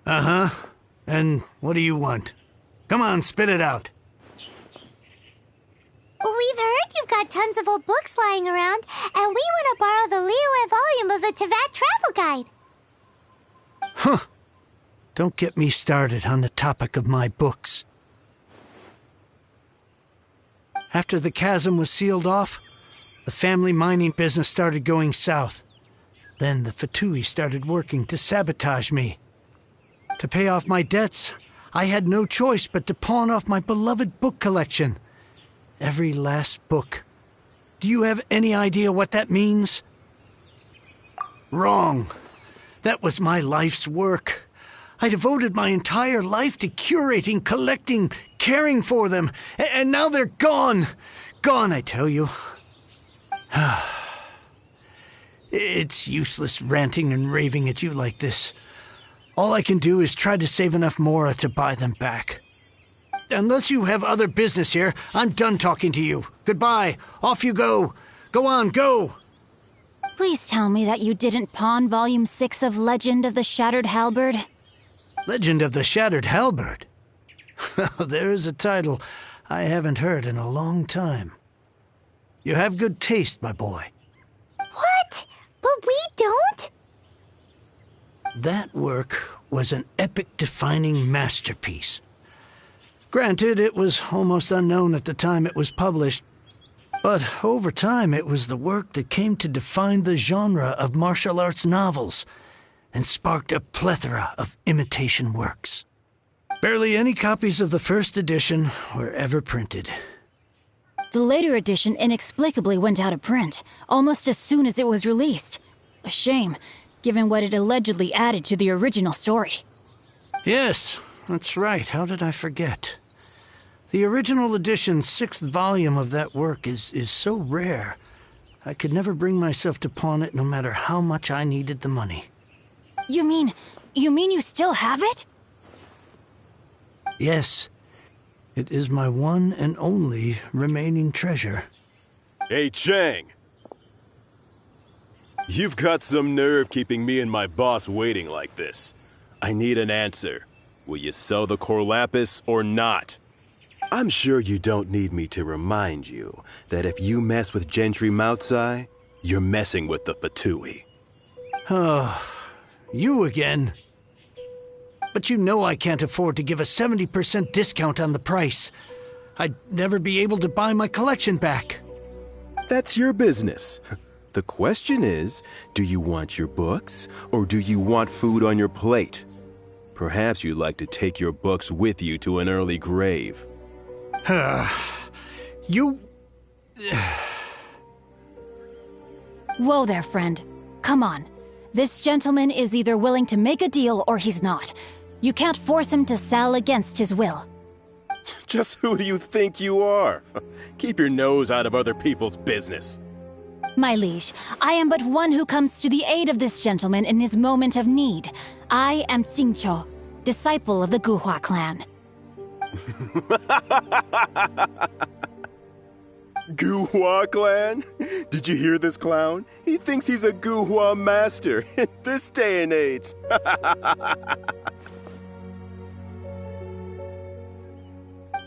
Uh-huh. And what do you want? Come on, spit it out. We've heard you've got tons of old books lying around, and we want to borrow the Liyue volume of the Teyvat Travel Guide. Huh. Don't get me started on the topic of my books. After the chasm was sealed off, the family mining business started going south. Then the Fatui started working to sabotage me. To pay off my debts, I had no choice but to pawn off my beloved book collection. Every last book. Do you have any idea what that means? Wrong. That was my life's work. I devoted my entire life to curating, collecting, caring for them. And now they're gone. Gone, I tell you. It's useless ranting and raving at you like this. All I can do is try to save enough Mora to buy them back. Unless you have other business here, I'm done talking to you. Goodbye. Off you go. Go on, go. Please tell me that you didn't pawn Volume 6 of Legend of the Shattered Halberd. Legend of the Shattered Halberd? There's a title I haven't heard in a long time. You have good taste, my boy. What? But we don't? That work was an epic-defining masterpiece. Granted, it was almost unknown at the time it was published, but over time it was the work that came to define the genre of martial arts novels and sparked a plethora of imitation works. Barely any copies of the first edition were ever printed. The later edition inexplicably went out of print, almost as soon as it was released. A shame, given what it allegedly added to the original story. Yes, that's right. How did I forget? The original edition's 6th volume of that work is so rare, I could never bring myself to pawn it no matter how much I needed the money. You mean you still have it? Yes. It is my one and only remaining treasure. Hey, Chang! You've got some nerve keeping me and my boss waiting like this. I need an answer. Will you sell the core lapis or not? I'm sure you don't need me to remind you that if you mess with Gentry Moutsai, you're messing with the Fatui. Oh, you again. But you know I can't afford to give a 70% discount on the price. I'd never be able to buy my collection back. That's your business. The question is, do you want your books, or do you want food on your plate? Perhaps you'd like to take your books with you to an early grave. You... Whoa there, friend. Come on. This gentleman is either willing to make a deal or he's not. You can't force him to sell against his will. Just who do you think you are? Keep your nose out of other people's business. My liege, I am but one who comes to the aid of this gentleman in his moment of need. I am Xingqiu, disciple of the Guhua clan. Guhua clan? Did you hear this clown? He thinks he's a Guhua master in this day and age.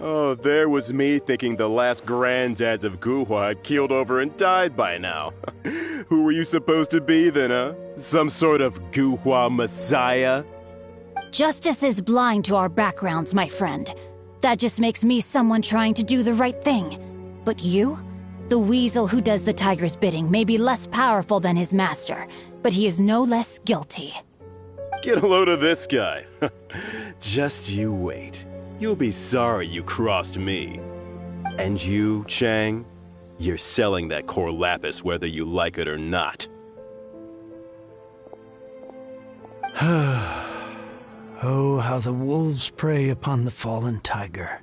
Oh, there was me thinking the last granddads of Guhua had keeled over and died by now. Who were you supposed to be then, huh? Some sort of Guhua messiah? Justice is blind to our backgrounds, my friend. That just makes me someone trying to do the right thing. But you? The weasel who does the tiger's bidding may be less powerful than his master, but he is no less guilty. Get a load of this guy. Just you wait. You'll be sorry you crossed me. And you, Chang, you're selling that core lapis whether you like it or not. Oh, how the wolves prey upon the fallen tiger.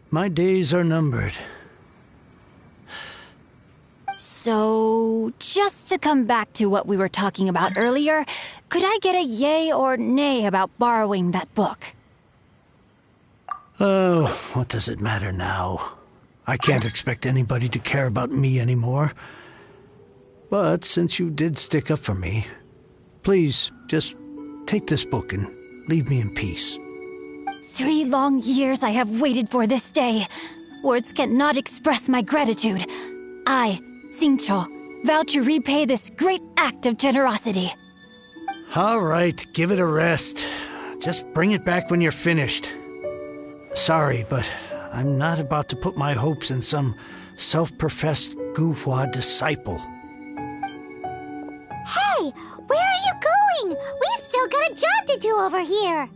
My days are numbered. So, just to come back to what we were talking about earlier, could I get a yay or nay about borrowing that book? Oh, what does it matter now? I can't expect anybody to care about me anymore. But since you did stick up for me, please, just take this book and leave me in peace. 3 long years I have waited for this day. Words cannot express my gratitude. I, Xingqiu, vow to repay this great act of generosity. All right, give it a rest. Just bring it back when you're finished. Sorry, but I'm not about to put my hopes in some self-professed Guhua disciple. Hey, where are you going? We've still got a job to do over here.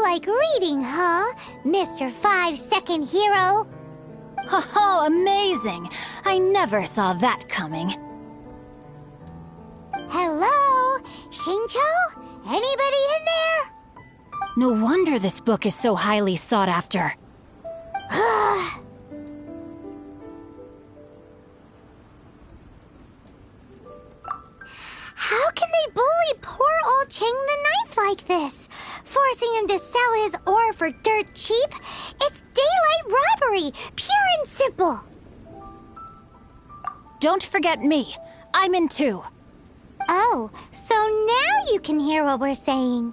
Like reading, huh, Mr. 5-second hero? Oh, amazing! I never saw that coming. Hello? Shincho? Anybody in there? No wonder this book is so highly sought after. How can they bully poor old Chang the Ninth like this? Forcing him to sell his ore for dirt cheap? It's daylight robbery, pure and simple. Don't forget me. I'm in too. Oh, so now you can hear what we're saying.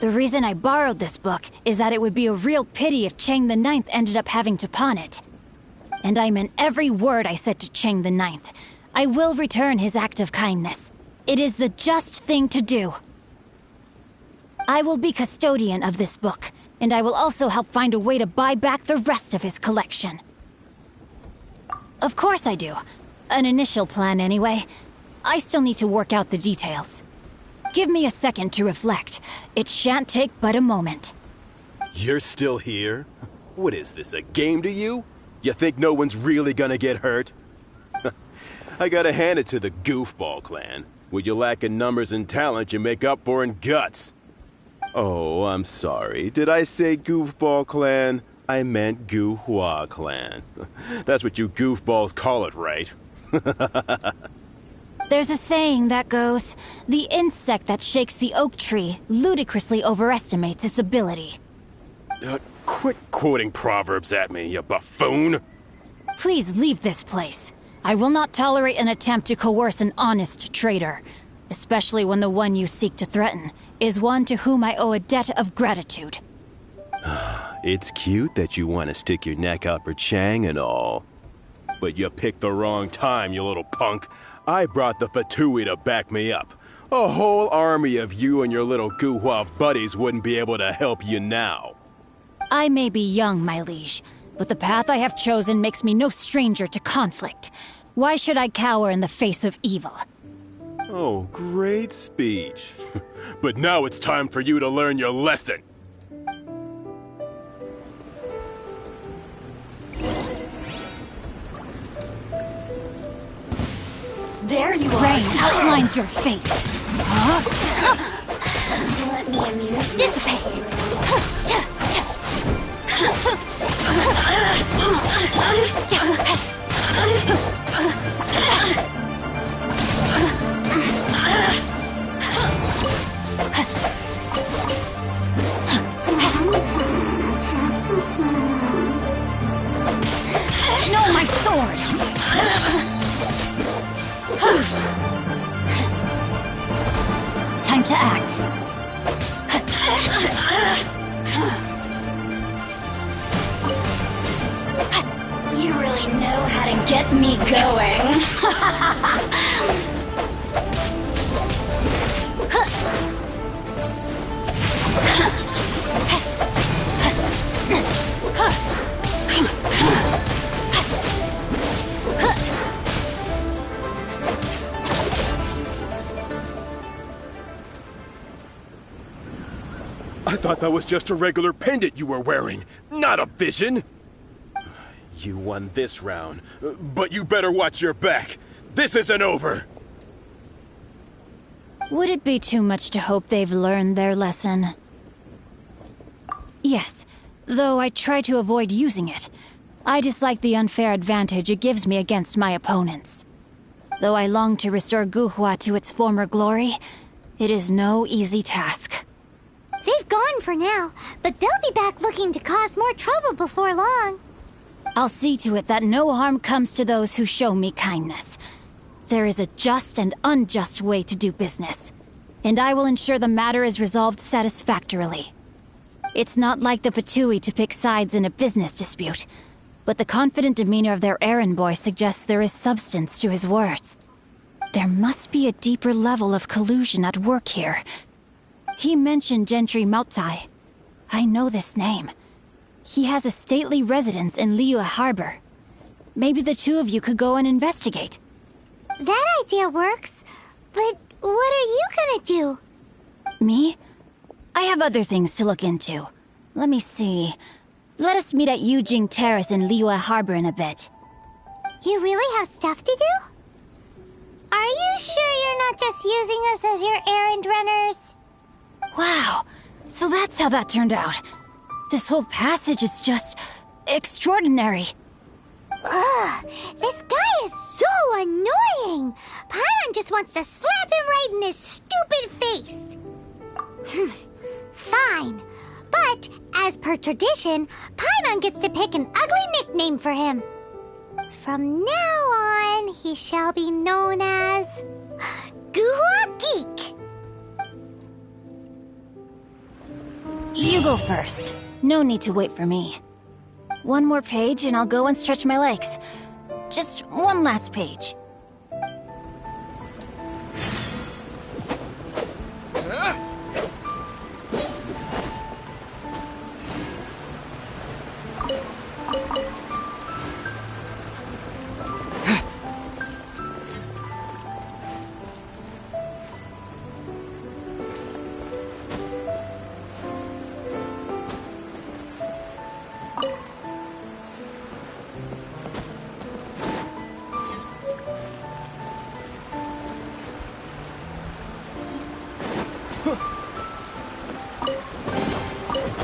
The reason I borrowed this book is that it would be a real pity if Chang the Ninth ended up having to pawn it. And I meant every word I said to Chang the Ninth. I will return his act of kindness. It is the just thing to do. I will be custodian of this book, and I will also help find a way to buy back the rest of his collection. Of course I do. An initial plan, anyway. I still need to work out the details. Give me a second to reflect. It shan't take but a moment. You're still here? What is this, a game to you? You think no one's really gonna get hurt? I gotta hand it to the Goofball clan. What you lack in numbers and talent, you make up for in guts. Oh, I'm sorry. Did I say Goofball clan? I meant Guhua clan. That's what you goofballs call it, right? There's a saying that goes, the insect that shakes the oak tree ludicrously overestimates its ability. Quit quoting proverbs at me, you buffoon! Please leave this place. I will not tolerate an attempt to coerce an honest trader, especially when the one you seek to threaten is one to whom I owe a debt of gratitude. It's cute that you want to stick your neck out for Chang and all. But you picked the wrong time, you little punk. I brought the Fatui to back me up. A whole army of you and your little Guhua buddies wouldn't be able to help you now. I may be young, my liege, but the path I have chosen makes me no stranger to conflict. Why should I cower in the face of evil? Oh, great speech. But now it's time for you to learn your lesson. There you are. Rain outlines your fate. Let me amuse you. Dissipate. No, my sword! Time to act. You really know how to get me going. I thought that was just a regular pendant you were wearing, not a vision. You won this round, but you better watch your back. This isn't over. Would it be too much to hope they've learned their lesson? Yes, though I try to avoid using it. I dislike the unfair advantage it gives me against my opponents. Though I long to restore Guhua to its former glory, it is no easy task. They've gone for now, but they'll be back looking to cause more trouble before long. I'll see to it that no harm comes to those who show me kindness. There is a just and unjust way to do business, and I will ensure the matter is resolved satisfactorily. It's not like the Fatui to pick sides in a business dispute, but the confident demeanor of their errand boy suggests there is substance to his words. There must be a deeper level of collusion at work here. He mentioned Gentry Mautai. I know this name. He has a stately residence in Liyue Harbor. Maybe the two of you could go and investigate. That idea works, but what are you gonna do? Me? I have other things to look into. Let me see. Let us meet at Yujing Terrace in Liyue Harbor in a bit. You really have stuff to do? Are you sure you're not just using us as your errand runners? Wow, so that's how that turned out. This whole passage is just extraordinary. Ugh, this guy is so annoying! Paimon just wants to slap him right in his stupid face. Fine, but as per tradition, Paimon gets to pick an ugly nickname for him. From now on, he shall be known as Guhua Geek. You go first. No need to wait for me. One more page and I'll go and stretch my legs. Just one last page.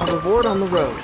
A reward on the road.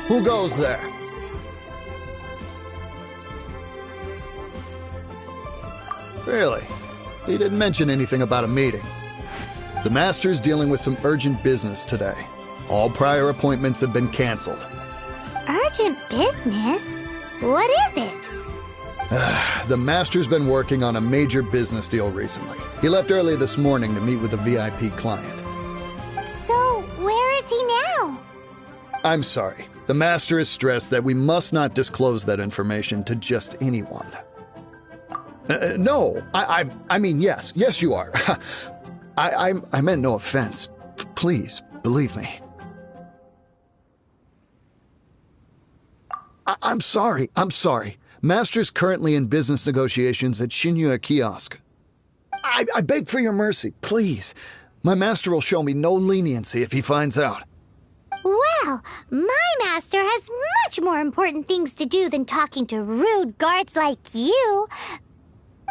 Who goes there? Really? He didn't mention anything about a meeting. The Master's dealing with some urgent business today. All prior appointments have been canceled. Urgent business? What is it? The Master's been working on a major business deal recently. He left early this morning to meet with a VIP client. So, where is he now? I'm sorry. The Master is stressed that we must not disclose that information to just anyone. No, I mean, yes. Yes, you are. I meant no offense. Please, believe me. I'm sorry. Master's currently in business negotiations at Shinya Kiosk. I beg for your mercy, please. My master will show me no leniency if he finds out. Well, my master has much more important things to do than talking to rude guards like you.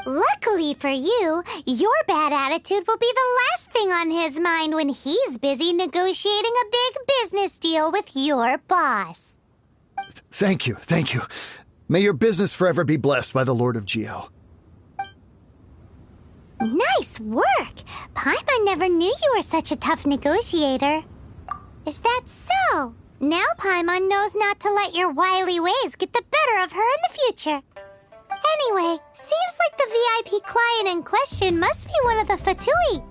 Luckily for you, your bad attitude will be the last thing on his mind when he's busy negotiating a big business deal with your boss. Thank you. May your business forever be blessed by the Lord of Geo. Nice work! Paimon never knew you were such a tough negotiator. Is that so? Now Paimon knows not to let your wily ways get the better of her in the future. Anyway, seems like the VIP client in question must be one of the Fatui.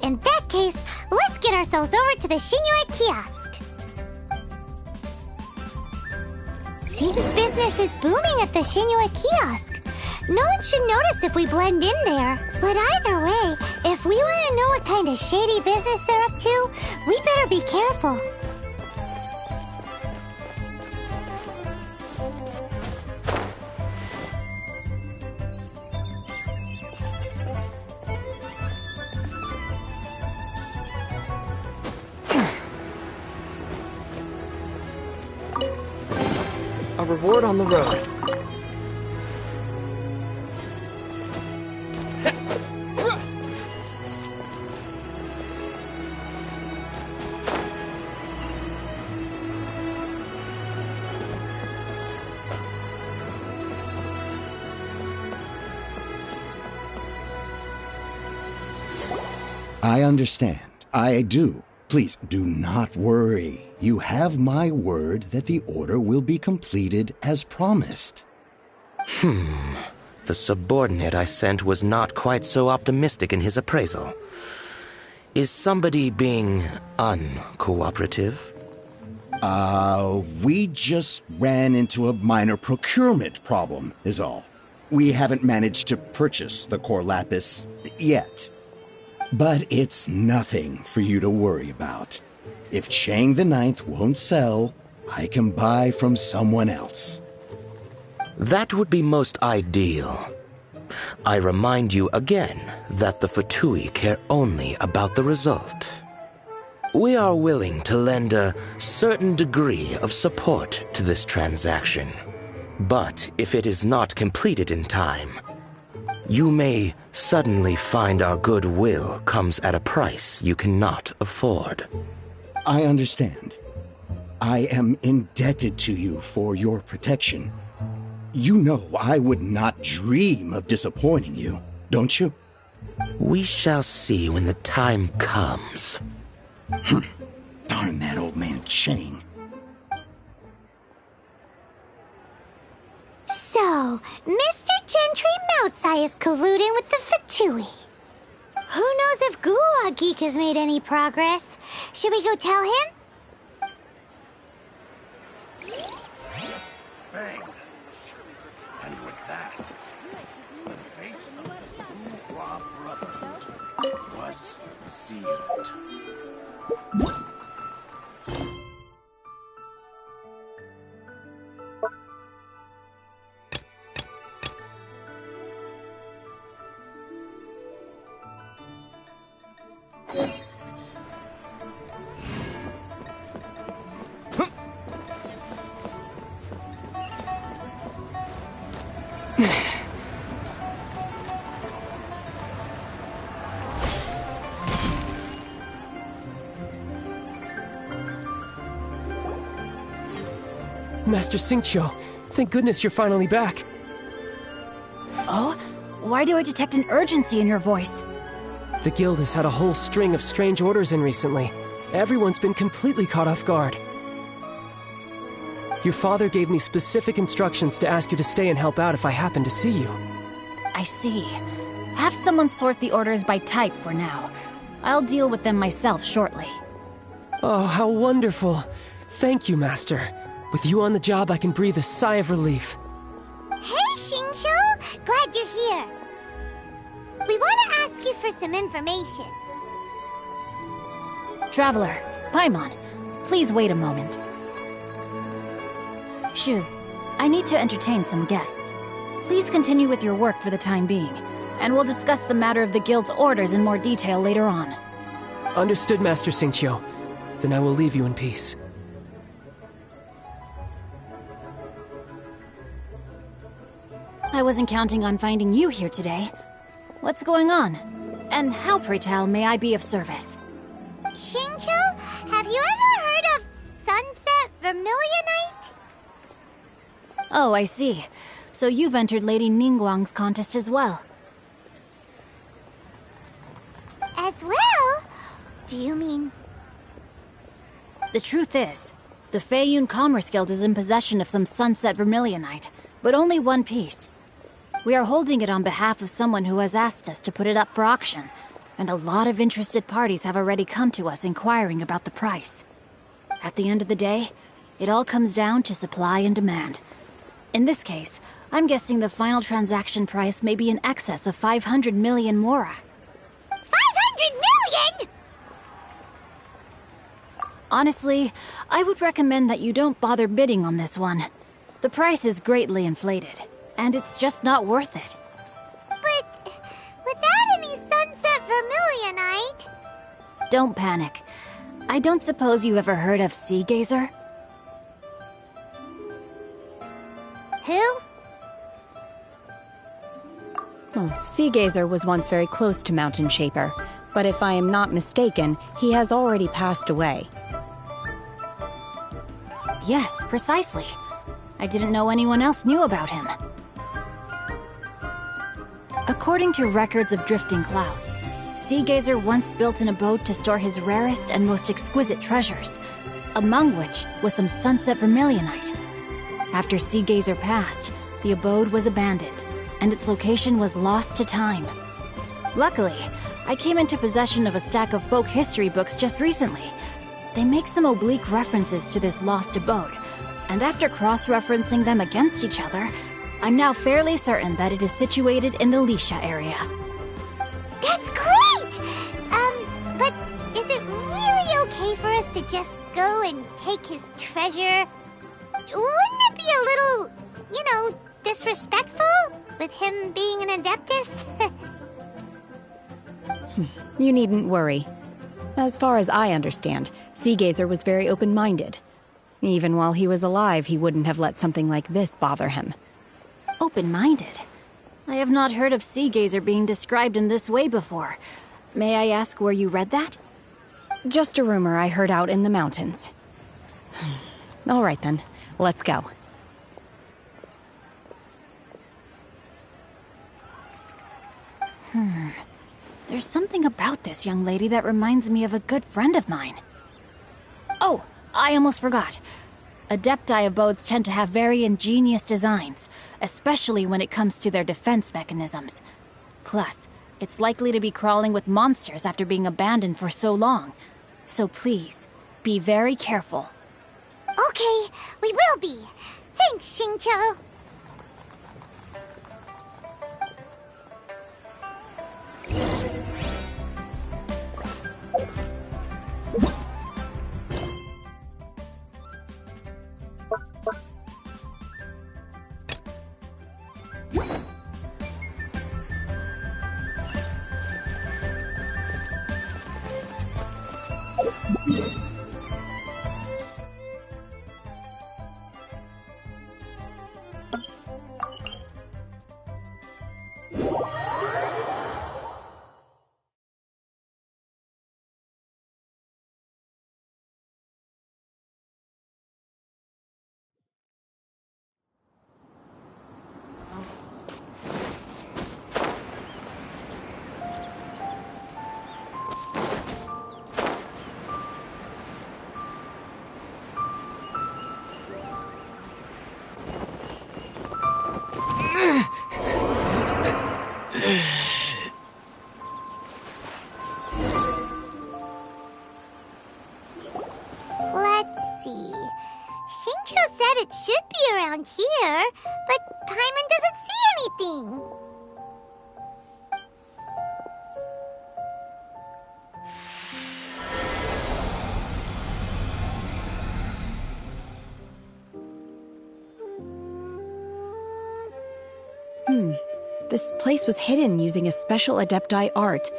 In that case, let's get ourselves over to the Shinya Kiosk. Seems business is booming at the Shinua kiosk. No one should notice if we blend in there. But either way, if we want to know what kind of shady business they're up to, we better be careful. A reward on the road. I understand. I do. Please do not worry. You have my word that the order will be completed as promised. The subordinate I sent was not quite so optimistic in his appraisal. Is somebody being uncooperative? We just ran into a minor procurement problem, is all. We haven't managed to purchase the core lapis yet. But it's nothing for you to worry about. If Chang the Ninth won't sell, I can buy from someone else. That would be most ideal. I remind you again that the Fatui care only about the result. We are willing to lend a certain degree of support to this transaction. But if it is not completed in time, you may suddenly find our goodwill comes at a price you cannot afford. I understand. I am indebted to you for your protection. You know I would not dream of disappointing you, don't you? We shall see when the time comes. Darn that old man Chang. So, Mr. Gentry Moutsai is colluding with the Fatui. Who knows if Guwa Geek has made any progress? Should we go tell him? Thanks. And with that, the fate of the Guwa Brotherhood was sealed. Master Xingqiu, thank goodness you're finally back. Oh? Why do I detect an urgency in your voice? The guild has had a whole string of strange orders in recently. Everyone's been completely caught off guard. Your father gave me specific instructions to ask you to stay and help out if I happen to see you. I see. Have someone sort the orders by type for now. I'll deal with them myself shortly. Oh, how wonderful. Thank you, Master. With you on the job, I can breathe a sigh of relief. Hey, Xingqiu! Glad you're here. We want to ask you for some information. Traveler, Paimon, please wait a moment. Shu, I need to entertain some guests. Please continue with your work for the time being, and we'll discuss the matter of the guild's orders in more detail later on. Understood, Master Xingqiu. Then I will leave you in peace. I wasn't counting on finding you here today. What's going on? And how, pray tell, may I be of service? Xingqiu, have you ever heard of Sunset Vermilionite? Oh, I see. So you've entered Lady Ningguang's contest as well. As well? Do you mean... The truth is, the Feiyun Commerce Guild is in possession of some Sunset Vermilionite, but only one piece. We are holding it on behalf of someone who has asked us to put it up for auction, and a lot of interested parties have already come to us inquiring about the price. At the end of the day, It all comes down to supply and demand. In this case, I'm guessing the final transaction price may be in excess of 500 million mora. 500 million?! Honestly, I would recommend that you don't bother bidding on this one. The price is greatly inflated, and it's just not worth it. But without any sunset vermilionite... Don't panic. I don't suppose you ever heard of Sea Gazer? Who? Well, Sea Gazer was once very close to Mountain Shaper, but if I am not mistaken, he has already passed away. Yes, precisely. I didn't know anyone else knew about him. According to records of drifting clouds, Sea Gazer once built an abode to store his rarest and most exquisite treasures, among which was some sunset vermilionite. After Sea Gazer passed, the abode was abandoned, and its location was lost to time. Luckily, I came into possession of a stack of folk history books just recently. They make some oblique references to this lost abode, and after cross-referencing them against each other, I'm now fairly certain that it is situated in the Lisha area. That's great! But is it really okay for us to just go and take his treasure? Wouldn't it be a little, disrespectful with him being an Adeptus? You needn't worry. As far as I understand, Sea Gazer was very open-minded. Even while he was alive, he wouldn't have let something like this bother him. Open-minded? I have not heard of Sea Gazer being described in this way before. May I ask where you read that? Just a rumor I heard out in the mountains. All right then, let's go. There's something about this young lady that reminds me of a good friend of mine. Oh, I almost forgot. Adepti abodes tend to have very ingenious designs, especially when it comes to their defense mechanisms. Plus, it's likely to be crawling with monsters after being abandoned for so long. So please, be very careful. Okay, we will be. Thanks, Xingqiu. Let's see. Xingqiu said it should be around here, but Paimon doesn't see anything. This place was hidden using a special Adepti art.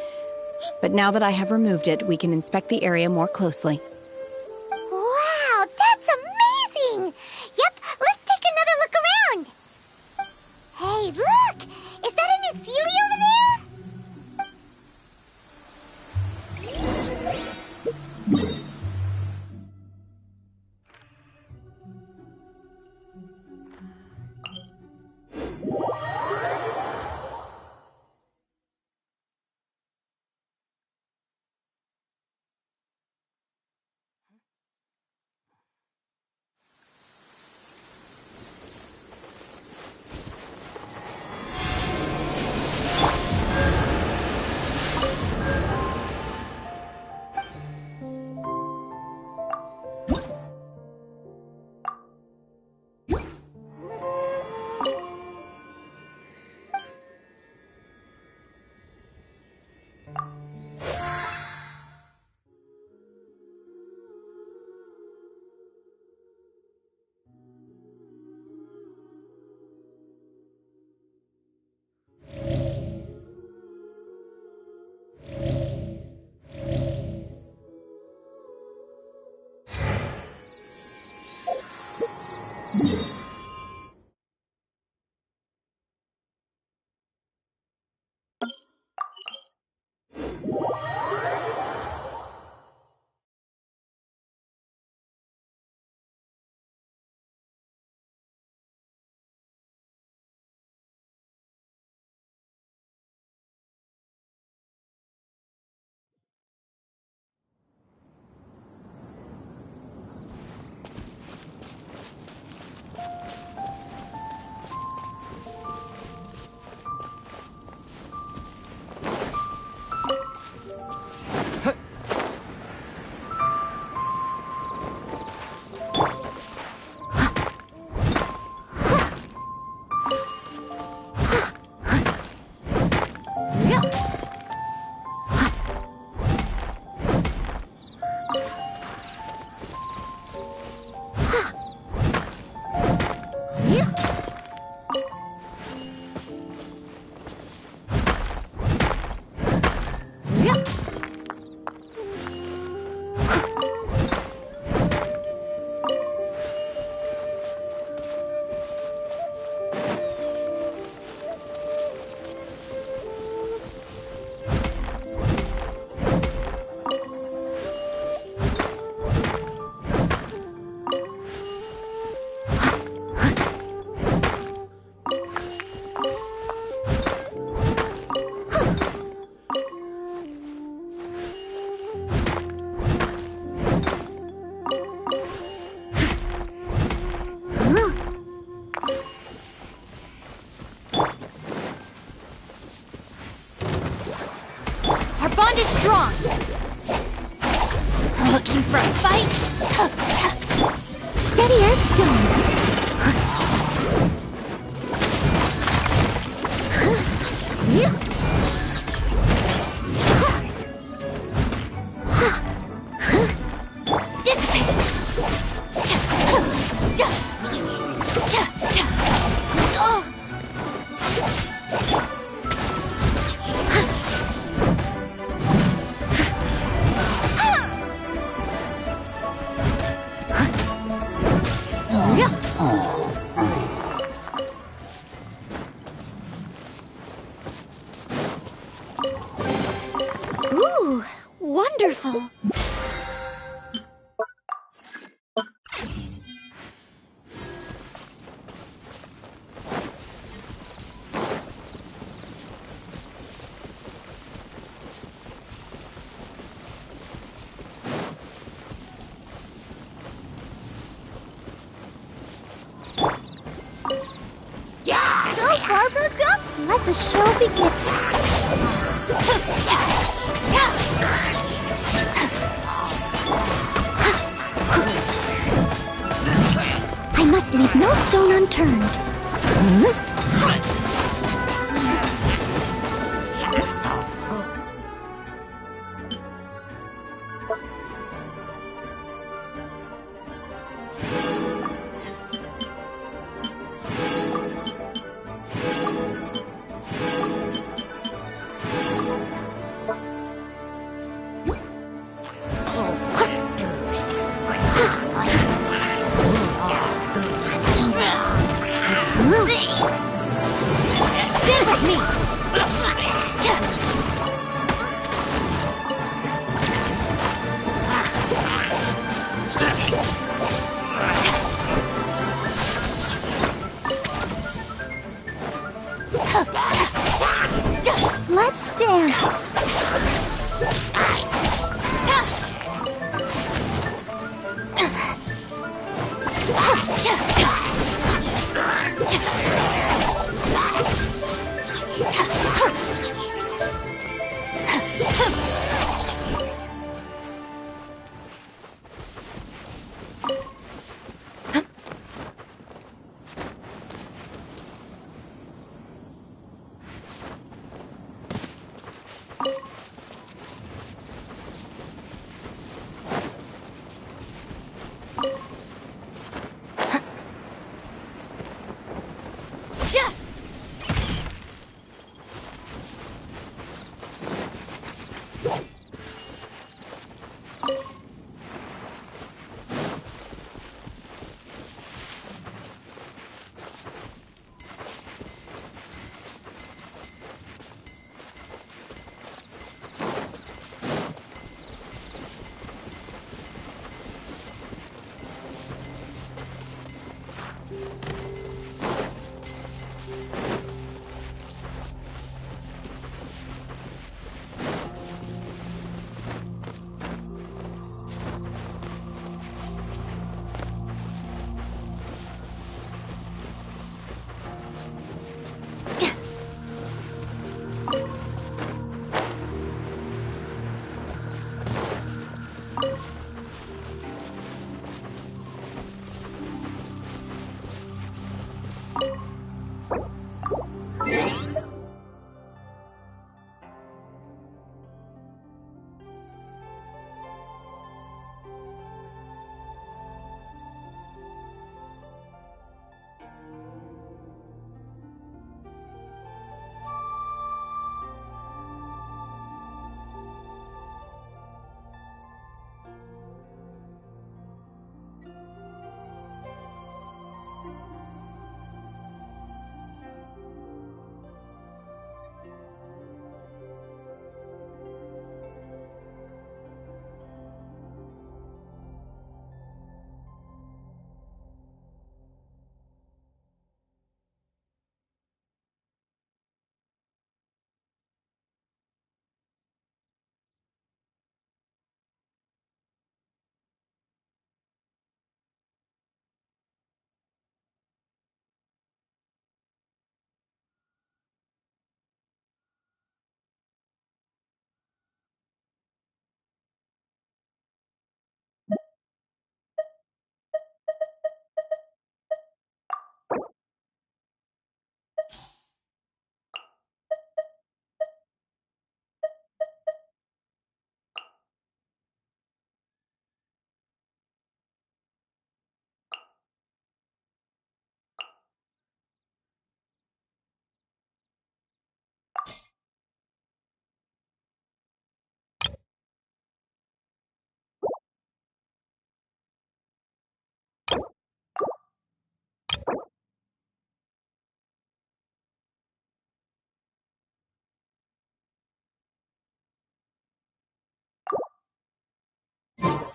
But now that I have removed it, we can inspect the area more closely. Wow, that's amazing! Yep, let's take another look around. Hey, look! Is that a new Sealy over there? Our bond is strong. Looking for a fight? Steady as stone. Ooh, wonderful. Go, Barbara, go! Let the show begin. I must leave no stone unturned. Let's dance.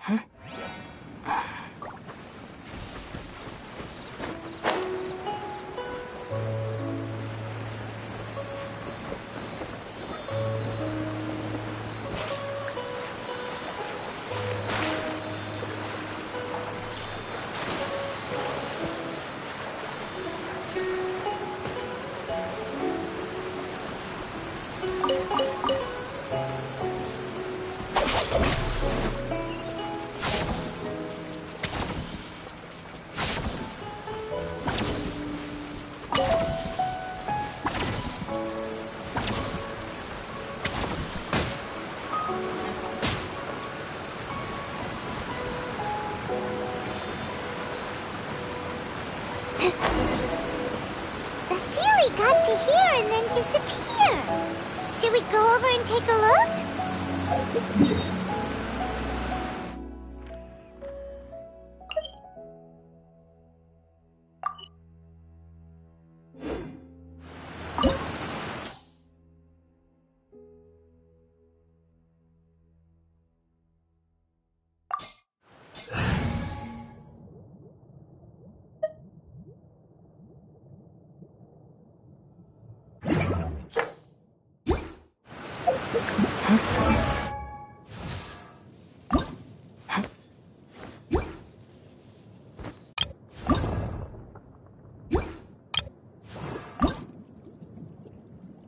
The Sealy got to here and then disappear. Should we go over and take a look?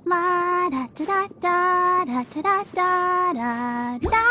La da da da da da da da da da.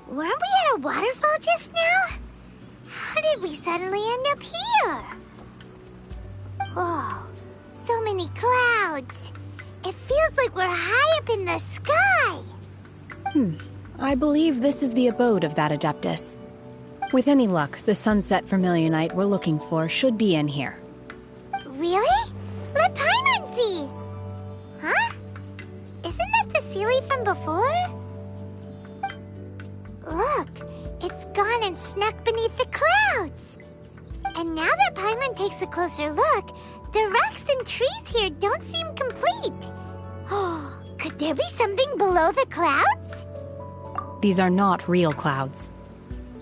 Weren't we at a waterfall just now? How did we suddenly end up here? Whoa, so many clouds. It feels like we're high up in the sky. I believe this is the abode of that Adeptus. With any luck, the sunset vermilionite we're looking for should be in here. Really? Let Paimon see! Huh? Isn't that the Sealy from before? Look, it's gone and snuck beneath the clouds. And now that Paimon takes a closer look, the rocks and trees here don't seem complete. Oh, could there be something below the clouds? These are not real clouds.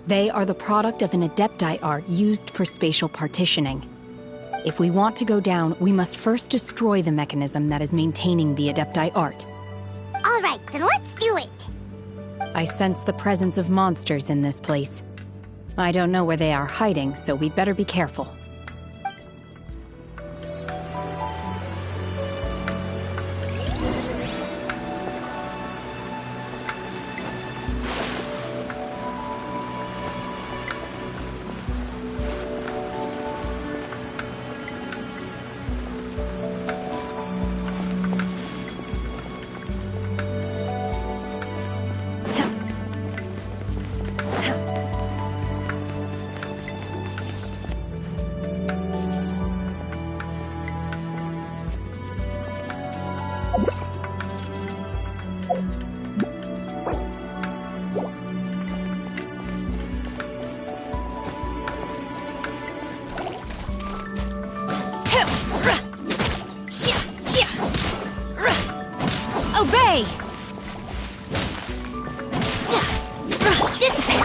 They are the product of an Adepti art used for spatial partitioning. If we want to go down, we must first destroy the mechanism that is maintaining the Adepti art. All right, then let's do it. I sense the presence of monsters in this place. I don't know where they are hiding, so we'd better be careful. Obey! Dissipate!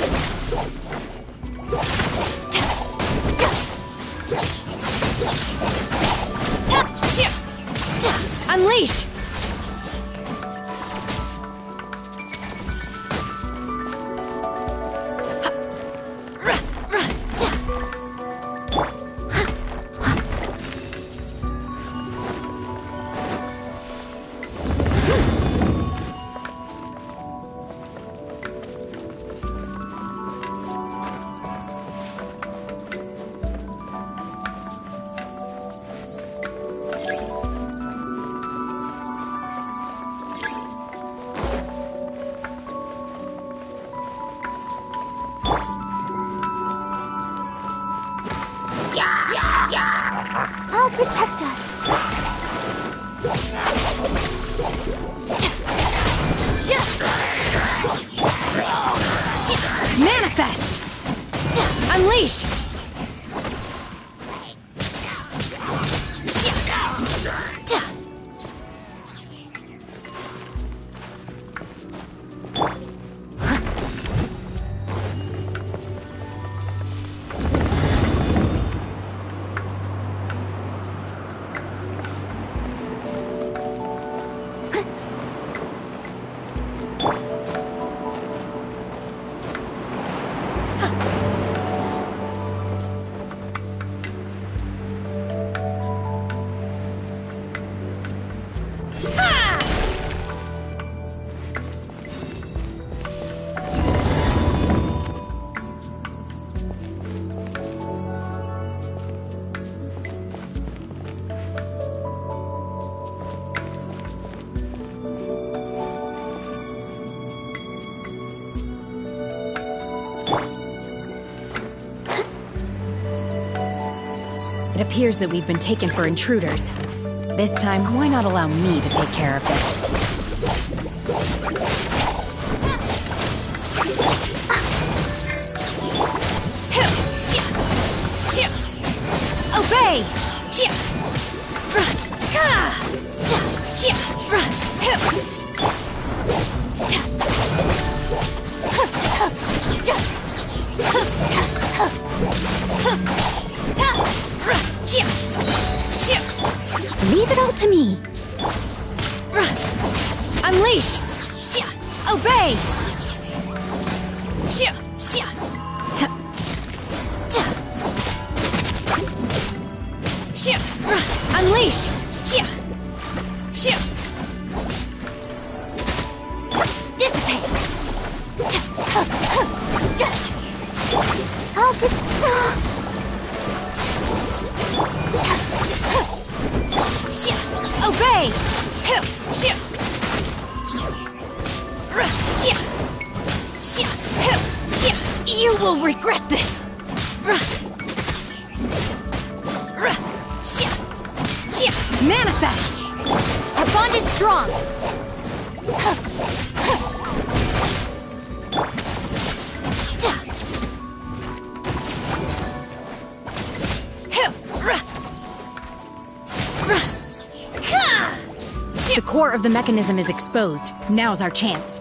Unleash! I'll protect us. Manifest! Unleash! It appears that we've been taken for intruders. This time, why not allow me to take care of this? Obey! Leave it all to me. Unleash! Obey! Unleash! Dissipate! I'll protect. Obey! You will regret this! Manifest! Our bond is strong! The core of the mechanism is exposed. Now's our chance.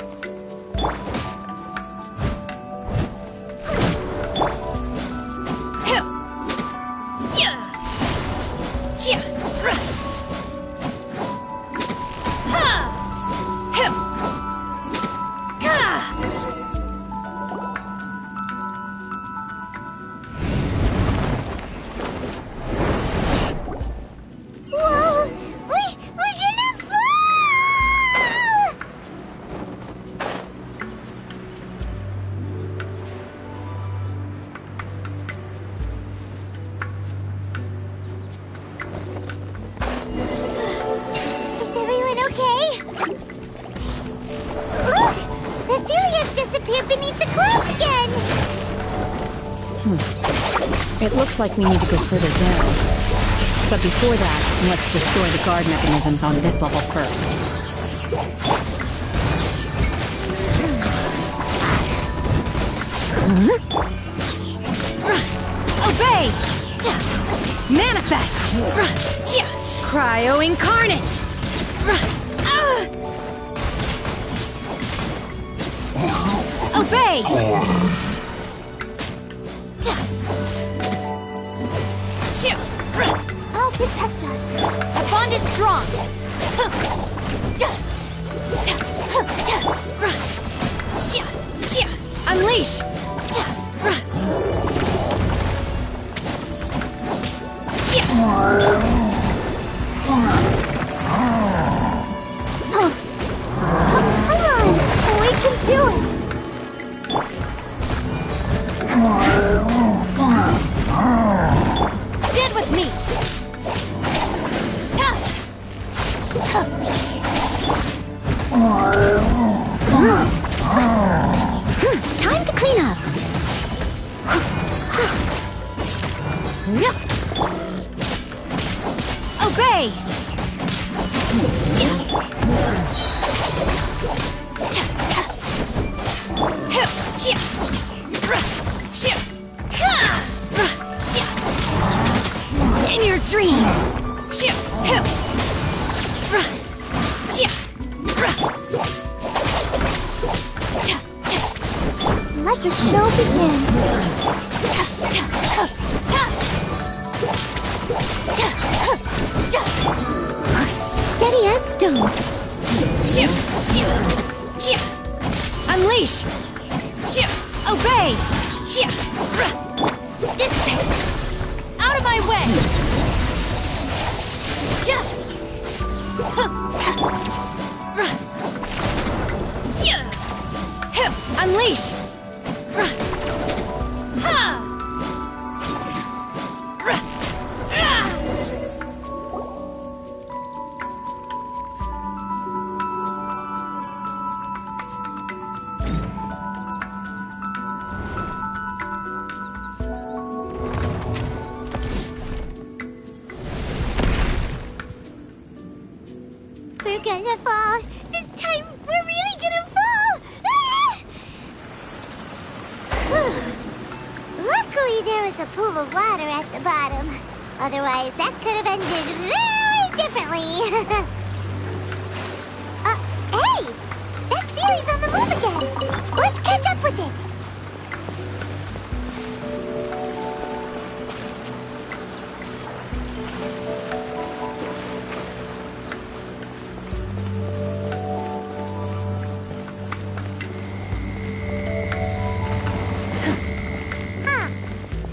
It looks like we need to go further down. But before that, let's destroy the guard mechanisms on this level first. Obey! Manifest! Cryo incarnate! Obey! I'll protect us. Our bond is strong. Unleash! Come on, we can do it. Stand with me. Time to clean up. Obey! In your dreams! Let the show begin. Steady as stone. Unleash! Obey! Dissipate! Out of my way! Unleash! We're gonna fall. This time, we're really gonna fall. Luckily, there was a pool of water at the bottom. Otherwise, that could have ended very differently. Hey! That series on the move again. Let's catch up with it.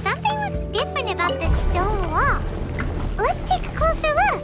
Something looks different about this stone wall. Let's take a closer look.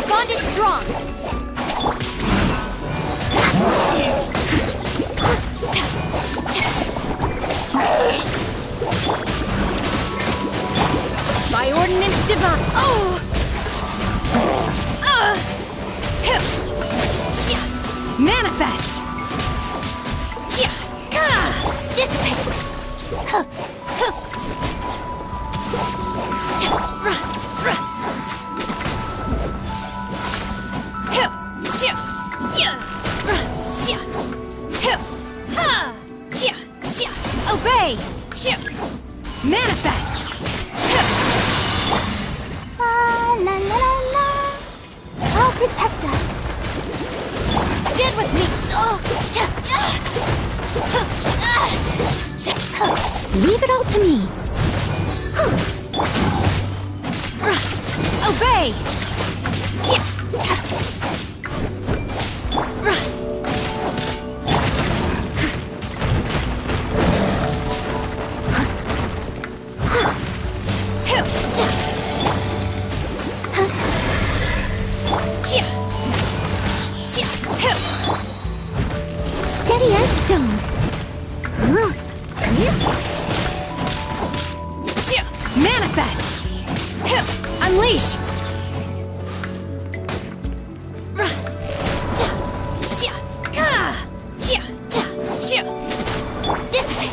Bond is strong! By ordinance divine! Oh! Manifest! Dissipate! Obey! Manifest! La la la la. I'll protect us. Stand with me! Leave it all to me. Obey! Manifest! Unleash! This way!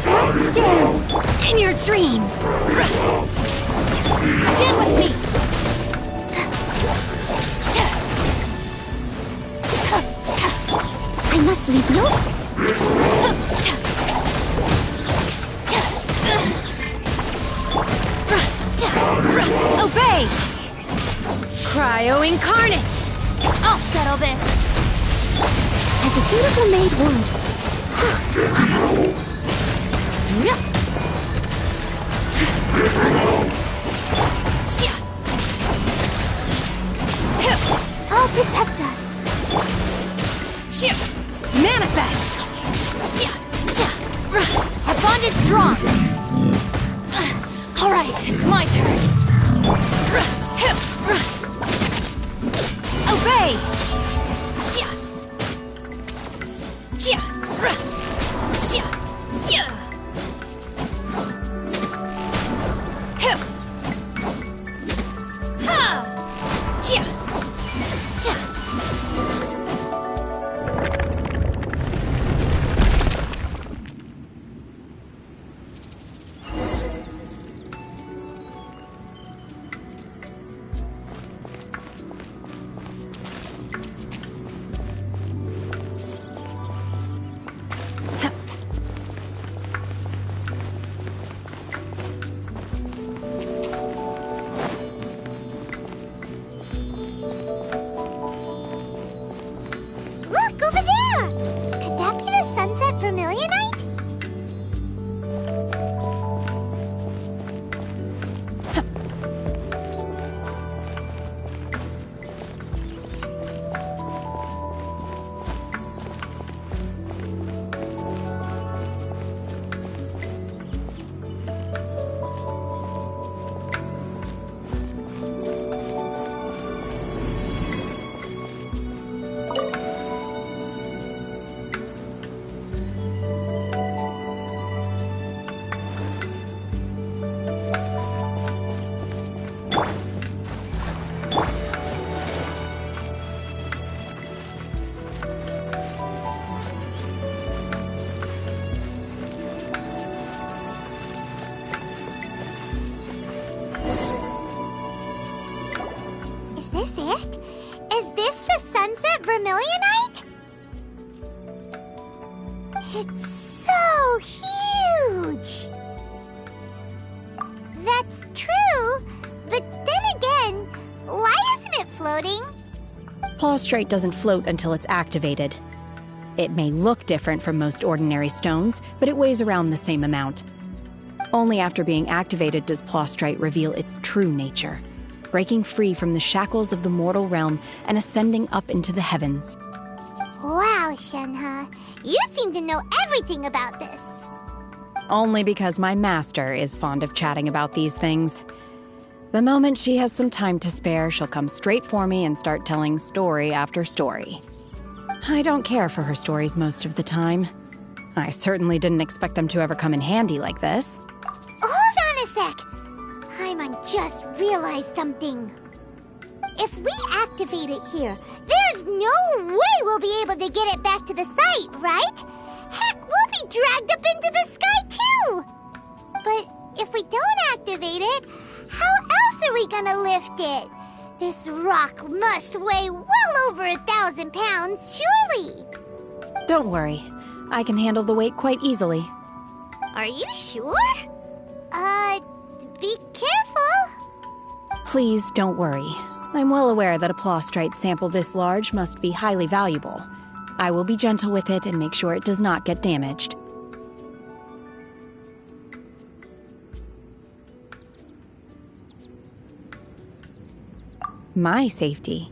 Let's dance in your dreams! Stand with me! I must leave no... Obey! Cryo Incarnate! I'll settle this! As a dutiful maid I'll protect us! Manifest! Our bond is strong! Alright, it's my turn! Obey! Look, over there! Could that be the sunset vermilionite? Is this it? Is this the sunset vermilionite? It's so huge! That's true, but then again, why isn't it floating? Plaustrite doesn't float until it's activated. It may look different from most ordinary stones, but it weighs around the same amount. Only after being activated does Plaustrite reveal its true nature, breaking free from the shackles of the mortal realm and ascending up into the heavens. Wow, Shenhe, you seem to know everything about this. Only because my master is fond of chatting about these things. The moment she has some time to spare, she'll come straight for me and start telling story after story. I don't care for her stories most of the time. I certainly didn't expect them to ever come in handy like this. Hold on a sec. Paimon just realized something. If we activate it here, there's no way we'll be able to get it back to the site, right? Heck, we'll be dragged up into the sky too! But if we don't activate it, how else are we gonna lift it? This rock must weigh well over 1,000 pounds, surely! Don't worry. I can handle the weight quite easily. Are you sure? Be careful! Please don't worry. I'm well aware that a Plaustrite sample this large must be highly valuable. I will be gentle with it and make sure it does not get damaged. My safety.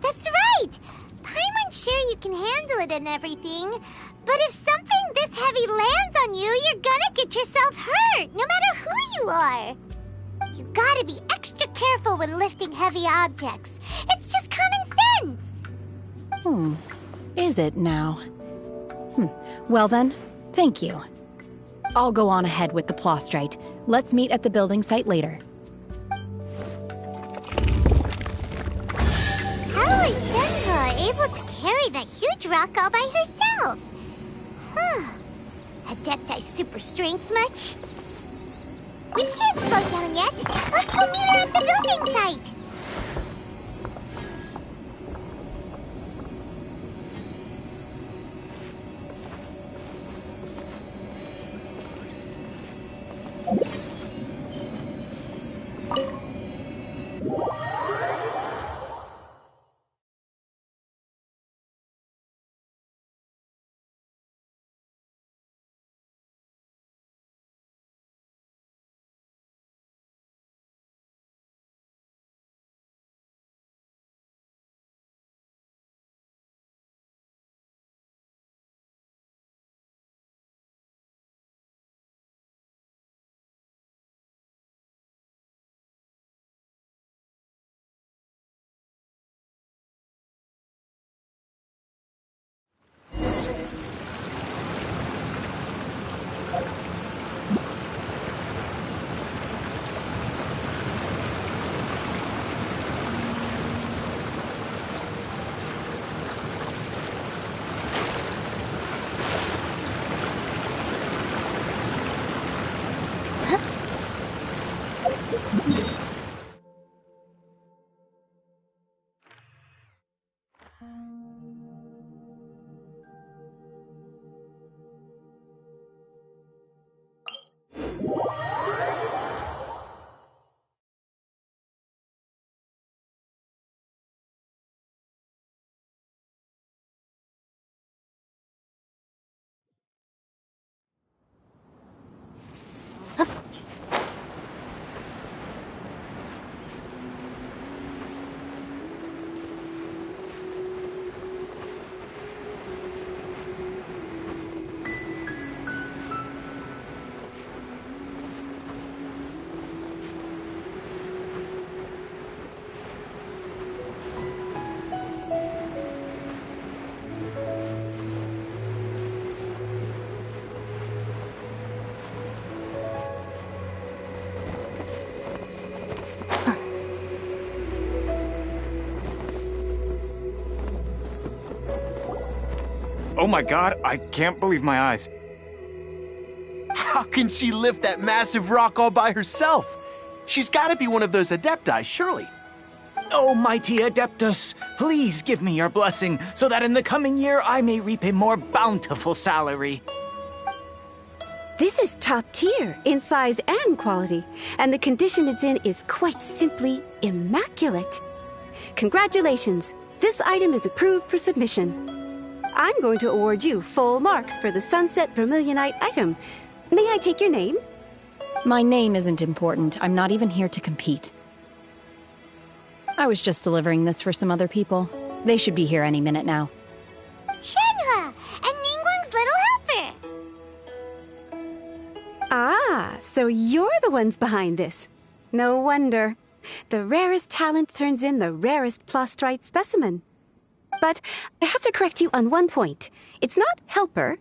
That's right! Paimon's sure you can handle it and everything, but if something this heavy lands on you, you're gonna get yourself hurt, no matter who you are. You gotta be extra careful when lifting heavy objects. It's just common sense. Is it now? Well then, thank you. I'll go on ahead with the Plostrite. Let's meet at the building site later. How is Shenhe able to carry that huge rock all by herself? Adepti super strength much? We can't slow down yet. Let's go meet her at the building site. Oh my god, I can't believe my eyes. How can she lift that massive rock all by herself? She's gotta be one of those Adepti, surely. Oh, mighty Adeptus, please give me your blessing so that in the coming year I may reap a more bountiful salary. This is top tier in size and quality, and the condition it's in is quite simply immaculate. Congratulations, this item is approved for submission. I'm going to award you full marks for the Sunset Vermilionite item. May I take your name? My name isn't important. I'm not even here to compete. I was just delivering this for some other people. They should be here any minute now. Shenhe! And Ningguang's little helper! Ah, so you're the ones behind this. No wonder. The rarest talent turns in the rarest Plostrite specimen. But I have to correct you on one point. It's not helper,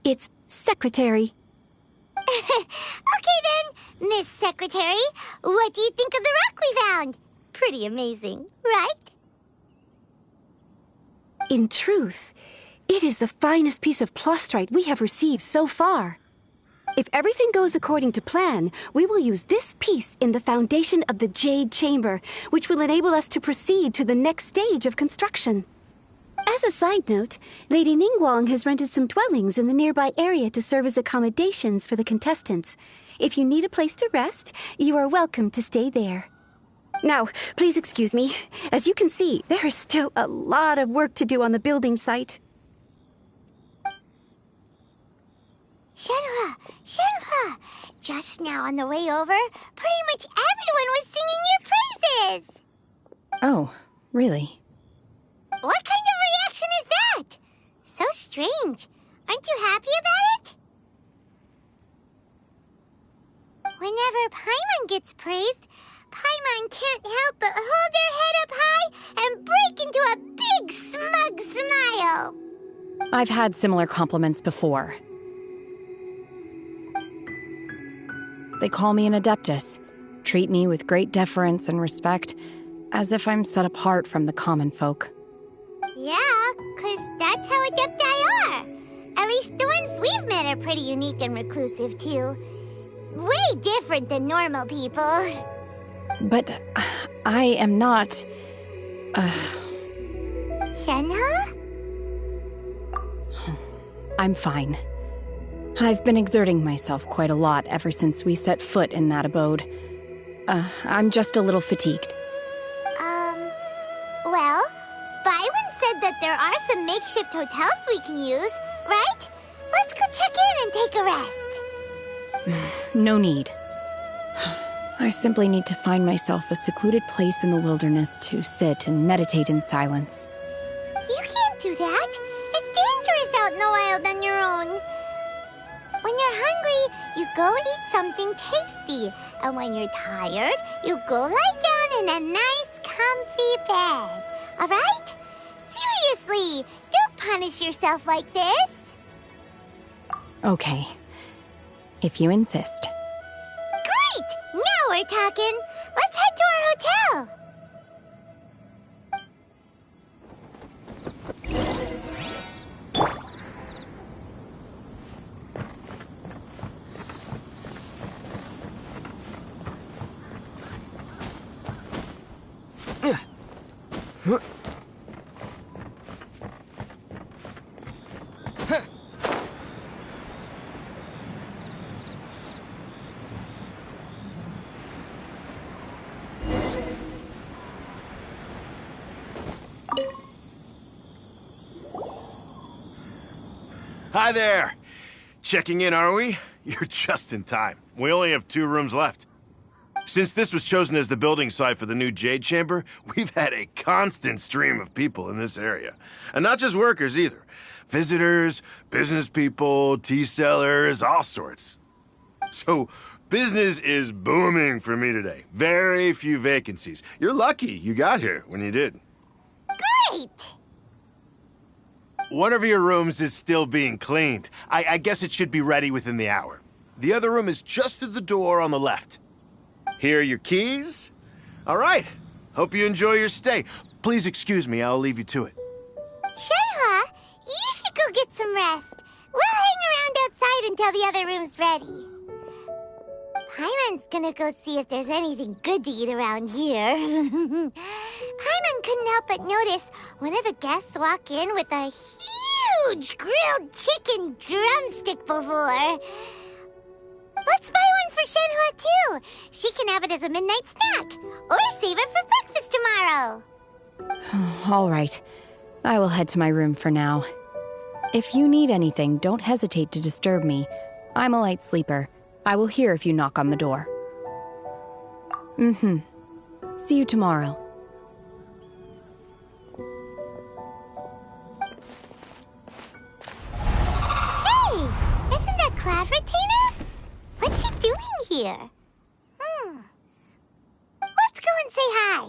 it's secretary. Okay then, Miss Secretary, what do you think of the rock we found? Pretty amazing, right? In truth, it is the finest piece of Plostrite we have received so far. If everything goes according to plan, we will use this piece in the foundation of the Jade Chamber, which will enable us to proceed to the next stage of construction. As a side note, Lady Ningguang has rented some dwellings in the nearby area to serve as accommodations for the contestants. If you need a place to rest, you are welcome to stay there. Now, please excuse me. As you can see, there is still a lot of work to do on the building site. Shenhe! Shenhe! Just now on the way over, pretty much everyone was singing your praises! Oh, really? What kind of reaction is that? So strange. Aren't you happy about it? Whenever Paimon gets praised, Paimon can't help but hold her head up high and break into a big, smug smile. I've had similar compliments before. They call me an Adeptus, treat me with great deference and respect, as if I'm set apart from the common folk. Yeah, 'cause that's how Adepti are. At least the ones we've met are pretty unique and reclusive, too. Way different than normal people. But I am not... Shenhe? I'm fine. I've been exerting myself quite a lot ever since we set foot in that abode. I'm just a little fatigued. Well, Byron said that there are some makeshift hotels we can use, right? Let's go check in and take a rest. No need. I simply need to find myself a secluded place in the wilderness to sit and meditate in silence. You can't do that. It's dangerous out in the wild on your own. When you're hungry, you go eat something tasty. And when you're tired, you go lie down in a nice, comfy bed. All right? Seriously, don't punish yourself like this. Okay. If you insist. Great! Now we're talking. Let's head to our hotel. Hi there! Checking in, are we? You're just in time. We only have 2 rooms left. Since this was chosen as the building site for the new Jade Chamber, we've had a constant stream of people in this area. And not just workers either. Visitors, business people, tea sellers, all sorts. So, business is booming for me today. Very few vacancies. You're lucky you got here when you did. Great! One of your rooms is still being cleaned. I guess it should be ready within the hour. The other room is just through the door on the left. Here are your keys. All right. Hope you enjoy your stay. Please excuse me, I'll leave you to it. Shenhe, you should go get some rest. We'll hang around outside until the other room's ready. Paimon's gonna go see if there's anything good to eat around here. Paimon couldn't help but notice one of the guests walk in with a huge grilled chicken drumstick before. Let's buy one for Shenhe too. She can have it as a midnight snack, or save it for breakfast tomorrow. All right. I will head to my room for now. If you need anything, don't hesitate to disturb me. I'm a light sleeper. I will hear if you knock on the door. See you tomorrow. Hey! Isn't that Cloud Retainer? What's she doing here? Let's go and say hi.